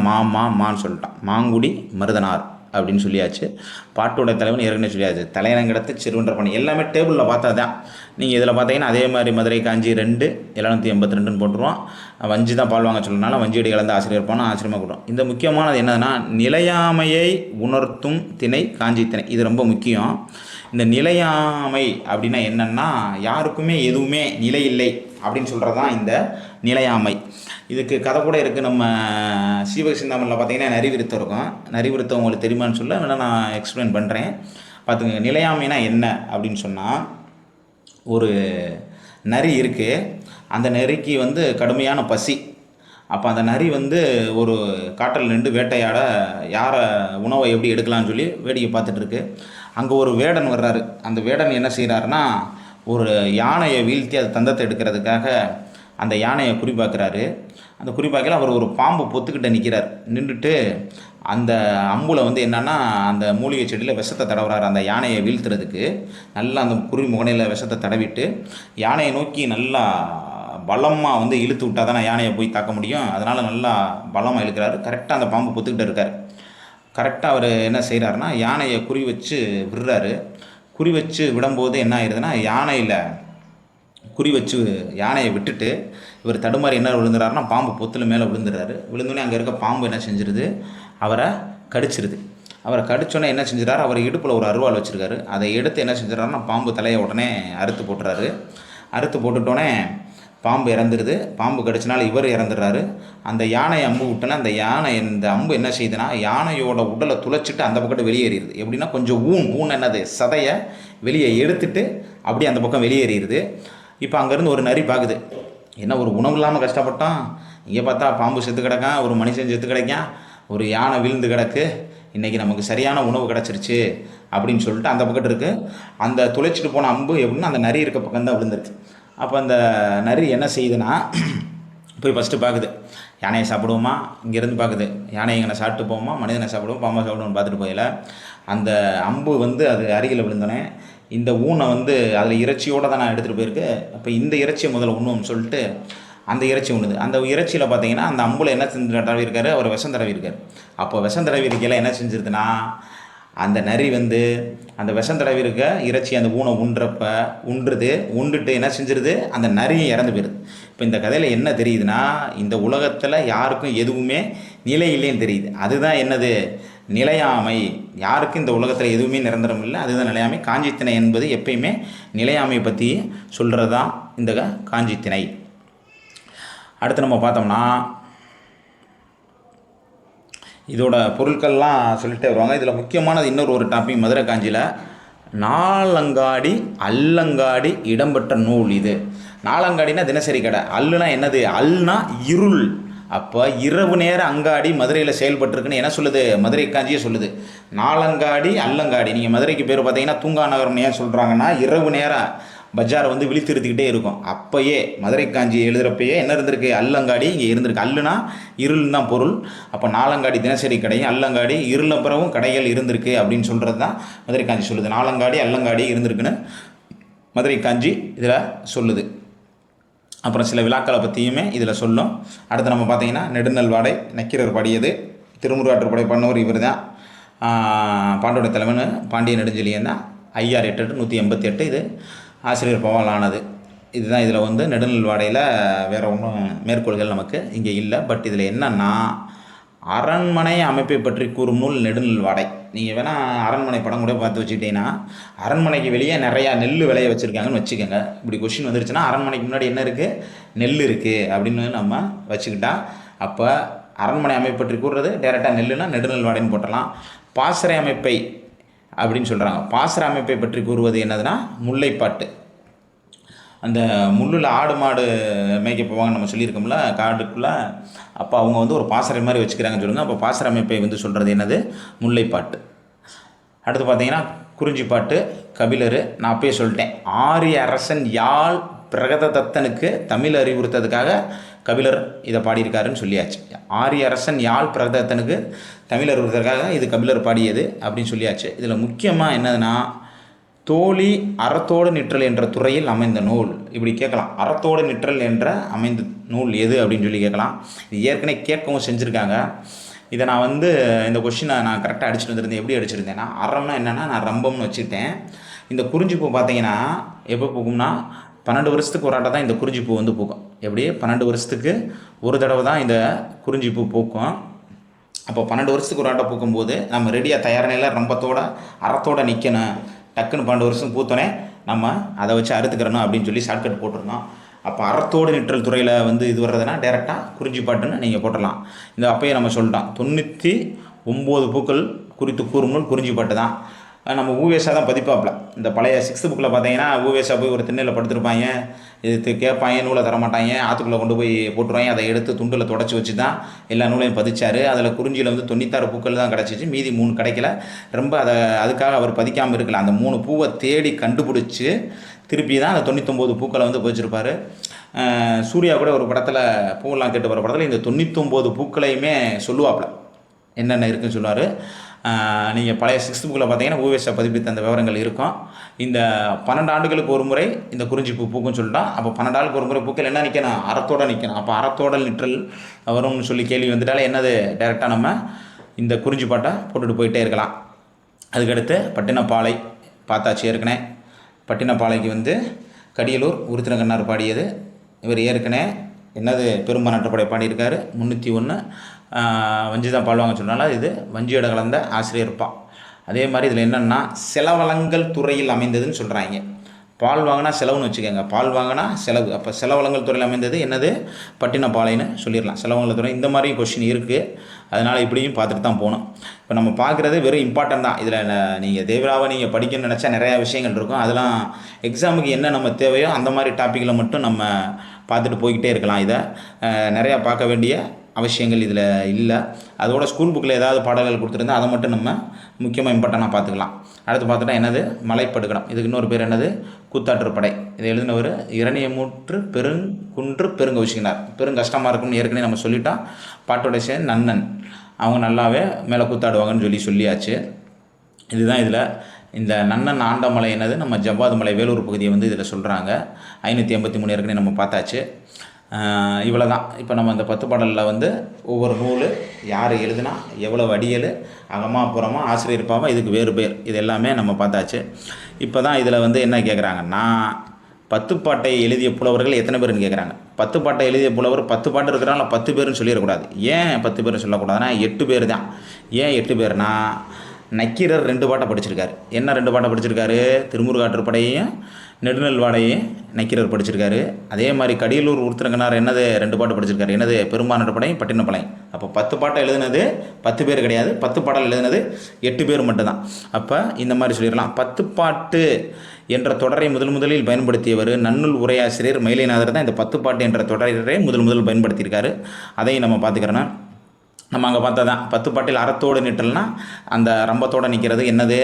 மான்னு சொல்லிட்டான். மாங்குடி மருதனார் அப்படின்னு சொல்லியாச்சு. பாட்டோட தலைவன் ஏற்கனவே சொல்லியாச்சு. தலைநகரத்து சிறுவன்ற பணி எல்லாமே டேபிளில் பார்த்தா தான். நீங்கள் இதில் பார்த்தீங்கன்னா அதே மாதிரி மதுரை காஞ்சி 2 782 போட்டுருவோம். வஞ்சி தான் பால் வாங்க சொல்லனால வஞ்சியடி கலந்து ஆசிரியர் போனால் ஆச்சரியமாக கொடுக்கும். இந்த முக்கியமானது என்னதுன்னா நிலையாமையை உணர்த்தும் திணை காஞ்சி திணை. இது ரொம்ப முக்கியம். இந்த நிலையாமை அப்படின்னா என்னென்னா யாருக்குமே எதுவுமே நிலை இல்லை அப்படின்னு சொல்கிறது தான் இந்த நிலையாமை. இதுக்கு கதை கூட இருக்குது. நம்ம சீவகசிந்தாமணில் பார்த்தீங்கன்னா நரிவிருத்தம் இருக்கும். நரிவிருத்தம் உங்களுக்கு தெரியுமான்னு சொல்ல வேணால் நான் எக்ஸ்பிளைன் பண்ணுறேன் பார்த்துங்க. நிலையாமைனா என்ன அப்படின்னு சொன்னால் ஒரு நரி இருக்குது. அந்த நரிக்கு வந்து கடுமையான பசி. அப்போ அந்த நரி வந்து ஒரு காட்டில் நின்று வேட்டையாட யாரை உணவை எப்படி எடுக்கலாம்னு சொல்லி வேடிக்கை பார்த்துட்ருக்கு. அங்கே ஒரு வேடன் வர்றாரு. அந்த வேடன் என்ன செய்கிறாருன்னா ஒரு யானையை வீழ்த்தி அது தந்தத்தை எடுக்கிறதுக்காக அந்த யானையை குறிப்பாக்குறாரு. அந்த குறிப்பாக்கையில் அவர் ஒரு பாம்பு பொத்துக்கிட்ட நிற்கிறார். நின்றுட்டு அந்த அம்புல வந்து என்னென்னா அந்த மூலிகை செடியில் விஷத்தை தடவுறாரு அந்த யானையை வீழ்த்துறதுக்கு. நல்லா அந்த குறி முகனையில் விஷத்தை தடவிட்டு யானையை நோக்கி நல்லா பலமாக வந்து இழுத்து விட்டால் தானே யானையை போய் தாக்க முடியும். அதனால் நல்லா பலமாக இழுக்கிறாரு. கரெக்டாக அந்த பாம்பு பொத்துக்கிட்டு இருக்கார். கரெக்டாக அவர் என்ன செய்கிறாருன்னா யானையை குறி வச்சு விடுறாரு. குறி வச்சு விடும்போது என்ன ஆயிடுதுன்னா யானையில் குறி வச்சு யானையை விட்டுட்டு இவர் தடுமாறி என்ன விழுந்துறாருன்னா பாம்பு பொத்தில் மேலே விழுந்துறாரு. விழுந்தோடனே அங்கே இருக்க பாம்பு என்ன செஞ்சிருது, அவரை கடிச்சிருது. அவரை கடிச்சோன்னே என்ன செஞ்சிடறாரு, அவர் இடுப்பில் ஒரு அருவாள் வச்சுருக்காரு. அதை எடுத்து என்ன செஞ்சிடறாருன்னா பாம்பு தலையை உடனே அறுத்து போட்டுறாரு. அறுத்து போட்டுட்டோடனே பாம்பு இறந்துடுது. பாம்பு கடிச்சனால இவர் இறந்துடுறாரு. அந்த யானை அம்பு விட்டோன்னா அந்த யானை இந்த அம்பு என்ன செய்யுதுன்னா யானையோட உடலை துளைச்சிட்டு அந்த பக்கத்து வெளியேறிடுது. எப்படின்னா கொஞ்சம் ஊன் என்னது சதையை வெளியே எடுத்துட்டு அப்படியே அந்த பக்கம் வெளியேறிடுது. இப்போ அங்கேருந்து ஒரு நரி பார்க்குது, என்ன ஒரு உணவு இல்லாமல் கஷ்டப்பட்டோம், இங்கே பார்த்தா பாம்பு செத்து கிடக்கான், ஒரு மனுஷன் செத்து கிடக்கான், ஒரு யானை விழுந்து கிடக்கு, இன்றைக்கி நமக்கு சரியான உணவு கிடச்சிருச்சு அப்படின்னு சொல்லிட்டு அந்த பக்கத்து இருக்குது. அந்த துளைச்சிட்டு போன அம்பு எப்படின்னா அந்த நரி இருக்க பக்கம் தான் விழுந்துருக்கு. அப்போ அந்த நரி என்ன செய்யுதுன்னா போய் ஃபஸ்ட்டு பார்க்குது, யானையை சாப்பிடுவோமா, இங்கேருந்து பார்க்குது யானையை எங்கே சாப்பிட்டு போவோமா, மனிதனை சாப்பிடுவோம், பாம்பை சாப்பிடுவோம்னு பார்த்துட்டு போயில அந்த அம்பு வந்து அது அருகில் விழுந்தோன்னே இந்த ஊனை வந்து அதில் இறைச்சியோடு தான் நான் எடுத்துகிட்டு போயிருக்கு. அப்போ இந்த இறைச்சியை முதல்ல உண்ணுவோம்னு சொல்லிட்டு அந்த இறைச்சி உண்ணுது. அந்த இறைச்சியில் பார்த்தீங்கன்னா அந்த அம்புல என்ன செஞ்சு தடவி இருக்காரு, அவர் விஷம் தடவி இருக்கார். அப்போ விஷம் தடவி இருக்கையில் என்ன செஞ்சிருதுன்னா அந்த நரி வந்து அந்த விஷம் தடவி இருக்க இறைச்சி அந்த ஊனை உண்டுட்டு என்ன செஞ்சிருது, அந்த நரியை இறந்து போயிடுது. இப்போ இந்த கதையில் என்ன தெரியுதுன்னா இந்த உலகத்தில் யாருக்கும் எதுவுமே நிலை இல்லைன்னு தெரியுது. அதுதான் என்னது, நிலையாமை. யாருக்கும் இந்த உலகத்தில் எதுவுமே நிரந்தரம் இல்லை, அதுதான் நிலையாமை. காஞ்சித்திணை என்பது எப்பயுமே நிலையாமையை பற்றி சொல்கிறது தான் இந்த காஞ்சித்திணை. அடுத்து நம்ம பார்த்தோம்னா இதோட பொருட்கள்லாம் சொல்லிட்டே வருவாங்க. இதில் முக்கியமானது இன்னொரு ஒரு டாபிக் மதுரை காஞ்சியில் நாலங்காடி அல்லங்காடி இடம்பெற்ற நூல். இது நாலங்காடினா தினசரி கடை, அல்லுனா என்னது, அல்னா இருள். அப்போ இரவு நேர அங்காடி மதுரையில் செயல்பட்டுருக்குன்னு என்ன சொல்லுது, மதுரை காஞ்சியே சொல்லுது. நாலங்காடி அல்லங்காடி. நீங்கள் மதுரைக்கு பேர் பார்த்தீங்கன்னா தூங்கா நகரம் ஏன் சொல்கிறாங்கன்னா இரவு நேரம் பஜாரை வந்து விழித்திருத்திக்கிட்டே இருக்கும். அப்போயே மதுரை காஞ்சி எழுதுகிறப்பயே என்ன இருந்திருக்கு, அல்லங்காடி இங்கே இருந்திருக்கு. அல்லுனா இருள்னு தான் பொருள். அப்போ நாலங்காடி தினசரி கடையும் அல்லங்காடி இருள பிறவும் கடைகள் இருந்திருக்கு அப்படின்னு சொல்கிறது தான் மதுரை காஞ்சி சொல்லுது. நாலங்காடி அல்லங்காடி இருந்திருக்குன்னு மதுரை காஞ்சி இதில் சொல்லுது. அப்புறம் சில விழாக்களை பற்றியுமே இதில் சொல்லும். அடுத்து நம்ம பார்த்தீங்கன்னா நெடுநல் வாடை நக்கீரர் பாடியது. திருமுருகாற்றுப்படை பண்ணவர் இவர் தான். பாண்டோட தலைவன் பாண்டிய நெடுஞ்செழியன் தான். 5888 இது ஆசிரியர் பவால் ஆனது. இதுதான் இதில் வந்து நெடுநல் வாடையில் வேறு ஒன்றும் மேற்கோள்கள் நமக்கு இங்கே இல்லை. பட் இதில் என்னென்னா அரண்மனை அமைப்பை பற்றி கூறும் நூல் நெடுநல் வாடை. நீங்கள் வேணால் அரண்மனை படம் கூட பார்த்து வச்சுக்கிட்டீங்கன்னா அரண்மனைக்கு வெளியே நிறையா நெல் விளைய வச்சுருக்காங்கன்னு வச்சுக்கோங்க. இப்படி கொஷின் வந்துருச்சுன்னா அரண்மனைக்கு முன்னாடி என்ன இருக்குது, நெல் இருக்குது அப்படின்னு நம்ம வச்சுக்கிட்டா அப்போ அரண்மனை அமைப்பை பற்றி கூறுறது டேரெக்டாக நெல்லுனா நெடுநல் வாடைன்னு போட்டலாம். பாசறை அமைப்பை அப்படின்னு சொல்கிறாங்க. பாசறை அமைப்பை பற்றி கூறுவது என்னதுன்னா முல்லைப்பாட்டு. அந்த முள்ளில் ஆடு மாடு மேய்க்க போவாங்க நம்ம சொல்லியிருக்கோம்ல காடுக்குள்ளே. அப்போ அவங்க வந்து ஒரு பாசறை மாதிரி வச்சுக்கிறாங்கன்னு சொல்லுங்கள். அப்போ பாசறை அமைப்பை வந்து சொல்கிறது என்னது, முல்லைப்பாட்டு. அடுத்து பார்த்தீங்கன்னா குறிஞ்சிப்பாட்டு கபிலர். நான் அப்பயே சொல்லிட்டேன், ஆரிய அரசன் யாழ் பிரகதத்தனுக்கு தமிழ் அறிவுறுத்ததுக்காக கபிலர் இதை பாடியிருக்காருன்னு சொல்லியாச்சு. ஆரிய அரசன் யாழ் பிரகதத்தனுக்கு தமிழ் அறிவுறுத்ததுக்காக இது கபிலர் பாடியது அப்படின்னு சொல்லியாச்சு. இதில் முக்கியமாக என்னதுன்னா தோழி அறத்தோடு நிற்றல் என்ற துறையில் அமைந்த நூல். இப்படி கேட்கலாம், அறத்தோடு நிற்றல் என்ற அமைந்த நூல் எது அப்படின்னு சொல்லி கேட்கலாம். இது ஏற்கனவே கேட்கவும் செஞ்சுருக்காங்க. இதை நான் வந்து இந்த கொஷினை நான் கரெக்டாக அடிச்சுட்டு வந்திருந்தேன். எப்படி அடிச்சிருந்தேன்னா, அறம்னா என்னென்னா நான் ரம்பம்னு வச்சுக்கிட்டேன். இந்த குறிஞ்சிப்பூ பார்த்தீங்கன்னா எப்போ பூக்கும்னா 12 வருஷத்துக்கு ஒரு ஆட்டை தான் இந்த குறிஞ்சிப்பூ வந்து பூக்கும். எப்படி 12 வருஷத்துக்கு ஒரு தடவை தான் இந்த குறிஞ்சிப்பூ பூக்கும். அப்போ 12 வருஷத்துக்கு ஒரு ஆட்டை பூக்கும்போது நம்ம ரெடியாக தயார் நிலையில் ரம்பத்தோட அறத்தோடு நிற்கணும். டக்குன்னு 12 வருஷம் பூத்தோன்னே நம்ம அதை வச்சு அறுத்துக்கிறணும் அப்படின்னு சொல்லி ஷார்ட்கட் போட்டிருந்தோம். அப்போ அறத்தோடு நிற்றல் துறையில் வந்து இது வர்றதுன்னா டேரெக்டாக குறிஞ்சி பாட்டுன்னு நீங்கள் போட்டுடலாம். இந்த அப்பயே நம்ம சொல்லிட்டோம் 99 பூக்கள் குறித்து கூறும் நூல் குறிஞ்சி பாட்டு தான். நம்ம ஊவேசா தான் பதிப்பாப்பில். இந்த பழைய 6th புக்கில் பார்த்தீங்கன்னா ஊவேசா போய் ஒரு திண்ணையில் படுத்துருப்பாங்க, இது கேட்பாங்க, நூலை தரமாட்டாங்க, ஆற்றுக்குள்ளே கொண்டு போய் போட்டுருவாங்க. அதை எடுத்து துண்டில் தொடச்சி வச்சு தான் எல்லா நூலையும் பதிச்சார். அதில் குறிஞ்சியில் வந்து 96 பூக்கள் தான் கிடச்சிச்சு, மீதி 3 கிடைக்கல. ரொம்ப அதுக்காக அவர் பதிக்காமல் இருக்கல. அந்த 3 பூவை தேடி கண்டுபிடிச்சி திருப்பி தான் அந்த 99 பூக்களை வந்து பதிச்சிருப்பார். சூர்யா கூட ஒரு படத்தில் பூவெல்லாம் கேட்டு வர படத்தில் இந்த 99 பூக்களையுமே சொல்லுவாப்பில் என்னென்ன இருக்குதுன்னு சொல்லுவார். நீங்கள் பழைய 6th புக்கில் பார்த்தீங்கன்னா ஊவேசா பதிப்பித்த அந்த விவரங்கள் இருக்கும். இந்த 12 ஆண்டுகளுக்கு ஒரு முறை இந்த குறிஞ்சிப்பூ பூக்குன்னு சொல்லிட்டோம். அப்போ 12 ஆண்டுக்கு ஒரு முறை பூக்கள் என்ன நிற்கணும், அறத்தோடு நிற்கணும். அப்போ அறத்தோடல் நிற்றல் வரும்னு சொல்லி கேள்வி வந்துட்டாலே என்னது, டைரெக்டாக நம்ம இந்த குறிஞ்சி பாட்டை போட்டுட்டு போயிட்டே இருக்கலாம். அதுக்கடுத்து பட்டினப்பாலை பார்த்தாச்சு ஏற்கனவே. பட்டினப்பாலைக்கு வந்து கடியலூர் உருத்திரங்கண்ணார் பாடியது. இவர் ஏற்கனவே என்னது பெரும்பான்மைப்படை பாடியிருக்காரு 301. வஞ்சி தான் பாடுவாங்க சொன்னாலும் இது வஞ்சியோட கலந்த ஆசிரியர்ப்பா. அதே மாதிரி இதில் என்னென்னா செலவளங்கள் துறையில் அமைந்ததுன்னு சொல்கிறாங்க. பால் வாங்கினா செலவுன்னு வச்சுக்கோங்க, பால் வாங்கினா செலவு. அப்போ செலவளங்கள் துறையில் அமைந்தது என்னது, பட்டினப்பாலைன்னு சொல்லிடலாம். செலவளங்கள் துறை இந்த மாதிரி கொஷின் இருக்குது. அதனால் இப்படியும் பார்த்துட்டு தான் போகணும். இப்போ நம்ம பார்க்குறது வெறும் இம்பார்ட்டன்ட் தான். இதில் நீங்கள் தேவராவை நீங்கள் படிக்கணும்னு நினச்சா நிறையா விஷயங்கள் இருக்கும். அதெல்லாம் எக்ஸாமுக்கு என்ன நம்ம தேவையோ அந்த மாதிரி டாப்பிக்கில் மட்டும் நம்ம பார்த்துட்டு போய்கிட்டே இருக்கலாம். இதை நிறையா பார்க்க வேண்டிய அவசியங்கள் இதில் இல்லை. அதோட ஸ்கூல் புக்கில் ஏதாவது பாடல்கள் கொடுத்துருந்தா அதை மட்டும் நம்ம முக்கியமாக இம்பார்ட்டனாக பார்த்துக்கலாம். அடுத்து பார்த்துட்டா என்னது, மலைப்படுகடம். இதுக்கு இன்னொரு பேர் என்னது, கூத்தாற்றுப்படை. இதை எழுதினவர் இரணியமுற்று பெருங்குன்று பெருங்கௌசிகனார். கஷ்டமாக இருக்கும்னு ஏற்கனவே நம்ம சொல்லிட்டோம். பாட்டோட சேர்ந்து நன்னன் அவங்க நல்லாவே மேலே கூத்தாடுவாங்கன்னு சொல்லியாச்சு. இதுதான் இதில் இந்த நன்னன் ஆண்டமலை என்னது, நம்ம ஜவ்வாது மலை வேலூர் பகுதியை வந்து இதில் சொல்கிறாங்க. 583 ஏற்கனவே நம்ம பார்த்தாச்சு. இவ்வளோ தான். இப்போ நம்ம அந்த 10 பாடலில் வந்து ஒவ்வொரு நூல் யார் எழுதுனா, எவ்வளோ அடியல், அகமாப்புறமா, ஆசிரியர் பாவம், இதுக்கு வேறு பேர், இது எல்லாமே நம்ம பார்த்தாச்சு. இப்போ தான் இதில் வந்து என்ன கேட்குறாங்கன்னா 10 பாட்டை எழுதிய புலவர்கள் எத்தனை பேருன்னு கேட்குறாங்க. 10 பாட்டை எழுதிய புலவர் 10 பாட்டு இருக்கிறாங்களா 10 பேருன்னு சொல்லிடக்கூடாது. ஏன் 10 பேர் சொல்லக்கூடாதுன்னா 8 பேர் தான். ஏன் 8 பேர்னா, நக்கீரர் 2 பாட்டை படிச்சிருக்காரு. என்ன 2 பாட்டை படிச்சிருக்காரு, திருமுருகாற்றுப்படையையும் நெடுநல்வாடையும் நக்கீரர் படிச்சிருக்காரு. அதே மாதிரி கடியலூர் உருத்திரங்கனார் என்னது 2 பாட்டு படிச்சிருக்காரு. என்னது பெரும்பான்மைப்படையும் பட்டினப்பாளையம். அப்போ 10 பாட்டை எழுதுனது 10 பேர் கிடையாது, 10 பாடல் எழுதுனது 8 பேர் மட்டும்தான். அப்போ இந்த மாதிரி சொல்லிடலாம். 10 பாட்டு என்ற தொடரை முதலில் பயன்படுத்தியவர் நன்னூல் உரையாசிரியர் மயிலைநாதர் தான். இந்த 10 பாட்டு என்ற தொடரை முதல் பயன்படுத்தியிருக்காரு. அதையும் நம்ம பார்த்துக்கிறோன்னா, நம்ம அங்கே பார்த்தா தான் 10 பாட்டில் அறத்தோடு நிற்றல்னா அந்த ரம்பத்தோடு நிற்கிறது என்னது,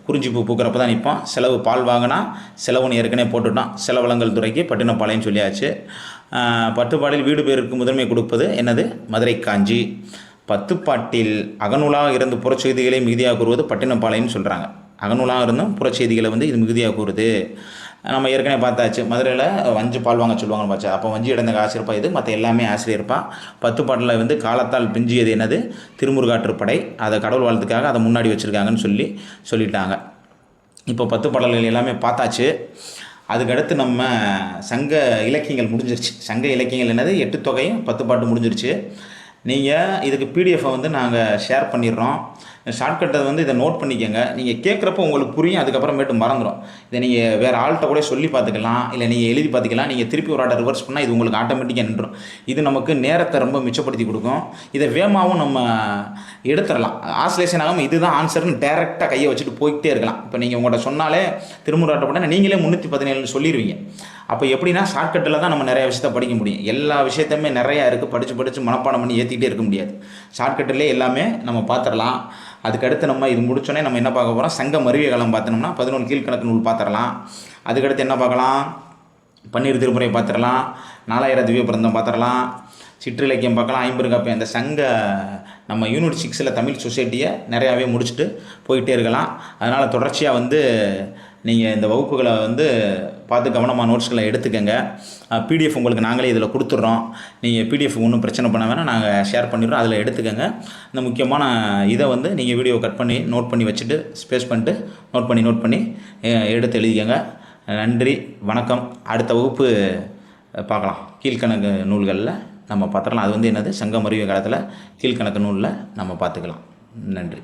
குறிஞ்சிப்பூ பூக்கிறப்ப தான் நிற்போம். செலவு பால் வாங்கினா செலவுன்னு ஏற்கனவே போட்டுட்டோம். செலவளங்கள் துறைக்கு பட்டினப்பாளையம் சொல்லியாச்சு. 10 பாட்டில் வீடு பேருக்கு முதன்மை கொடுப்பது என்னது, மதுரை காஞ்சி. 10 பாட்டில் அகநூலாக இருந்து புறச்செய்திகளை மிகுதியாக கூறுவது பட்டினப்பாளையம்னு சொல்கிறாங்க. அகநூலாக இருந்தும் புறச்செய்திகளை வந்து இது மிகுதியாக கூறுது. நம்ம ஏற்கனவே பார்த்தாச்சு. மதுரையில் வஞ்சி பால் வாங்க சொல்லுவாங்கன்னு பார்த்தா, அப்போ வஞ்சி இடந்த ஆசிரியப்பா இது, மற்ற எல்லாமே ஆசிரியர்ப்பா. 10 பாட்டில் வந்து காலத்தால் பிஞ்சியது என்னது, திருமுருகாற்றுப்படை. அதை கடவுள் வாழ்த்துக்காக அதை முன்னாடி வச்சுருக்காங்கன்னு சொல்லிட்டாங்க. இப்போ 10 பாடல்கள் எல்லாமே பார்த்தாச்சு. அதுக்கடுத்து நம்ம சங்க இலக்கியங்கள் முடிஞ்சிருச்சு. சங்க இலக்கியங்கள் என்னது, 8 தொகையும் 10 பாட்டு முடிஞ்சிருச்சு. நீங்கள் இதுக்கு பிடிஎஃப்பை வந்து நாங்கள் ஷேர் பண்ணிடுறோம். ஷார்ட்கட்டை வந்து இதை நோட் பண்ணிக்கோங்க. நீங்கள் கேட்குறப்ப உங்களுக்கு புரியும், அதுக்கப்புறமேட்டு மறந்துடும். இதை நீங்கள் வேறு ஆள்கிட்ட கூட சொல்லி பார்த்துக்கலாம், இல்லை நீங்கள் எழுதி பார்த்துக்கலாம். நீங்கள் திருப்பி ஒரு ஆட்டை ரிவர்ஸ் பண்ணால் இது உங்களுக்கு ஆட்டோமேட்டிக்காக நின்றுடும். இது நமக்கு நேரத்தை ரொம்ப மிச்சப்படுத்தி கொடுக்கும். இதை வேகமாகவும் நம்ம எடுத்துடலாம். ஆசிலேஷன் ஆகாமல் இதுதான் ஆன்சர்னு டேரெக்டாக கையை வச்சுட்டு போய்கிட்டே இருக்கலாம். இப்போ நீங்கள் உங்கள்கிட்ட சொன்னாலே திருமுருகாற்று போட்டால் நீங்களே 317 சொல்லிடுவீங்க. அப்போ எப்படின்னா ஷார்ட்கட்டில் தான் நம்ம நிறைய விஷயத்தை படிக்க முடியும். எல்லா விஷயத்தையுமே நிறையா இருக்குது, படித்து மனப்பாடம் பண்ணி ஏற்றிக்கிட்டே இருக்க முடியாது. ஷார்ட்கட்டிலே எல்லாமே நம்ம பார்த்துடலாம். அதுக்கடுத்து நம்ம இது முடிச்சோடனே நம்ம என்ன பார்க்க போகிறோம், சங்க மருவிய காலம் பார்த்தோம்னா 11 கீழ்கணக்கு நூல் பார்த்துடலாம். அதுக்கடுத்து என்ன பார்க்கலாம், பன்னீர் திருமுறை பார்த்துடலாம், 4000 திவ்ய பிரந்தம் பார்த்துடலாம், சிற்றிலக்கியம் பார்க்கலாம், 50 காப்பியம். அந்த சங்க நம்ம யூனிட் 6 தமிழ் சொசைட்டியை நிறையாவே முடிச்சுட்டு போயிட்டே இருக்கலாம். அதனால் தொடர்ச்சியாக வந்து நீங்கள் இந்த வகுப்புகளை வந்து பார்த்து கவனமாக நோட்ஸ்களை எடுத்துக்கங்க. பிடிஎஃப் உங்களுக்கு நாங்களே இதில் கொடுத்துட்றோம். நீங்கள் பிடிஎஃப் ஒன்றும் பிரச்சனை பண்ண வேணாம், நாங்கள் ஷேர் பண்ணிடுறோம். அதில் எடுத்துக்கங்க. இந்த முக்கியமான இதை வந்து நீங்கள் வீடியோ கட் பண்ணி நோட் பண்ணி வச்சுட்டு ஸ்பேஸ் பண்ணிட்டு நோட் பண்ணி எடுத்து எழுதிக்கங்க. நன்றி, வணக்கம். அடுத்த வகுப்பு பார்க்கலாம். கீழ்கணக்கு நூல்களில் நம்ம பார்த்துக்கலாம். அது வந்து என்னது, சங்கம் அறிவிய காலத்தில் கீழ்கணக்கு நூலில் நம்ம பார்த்துக்கலாம். நன்றி.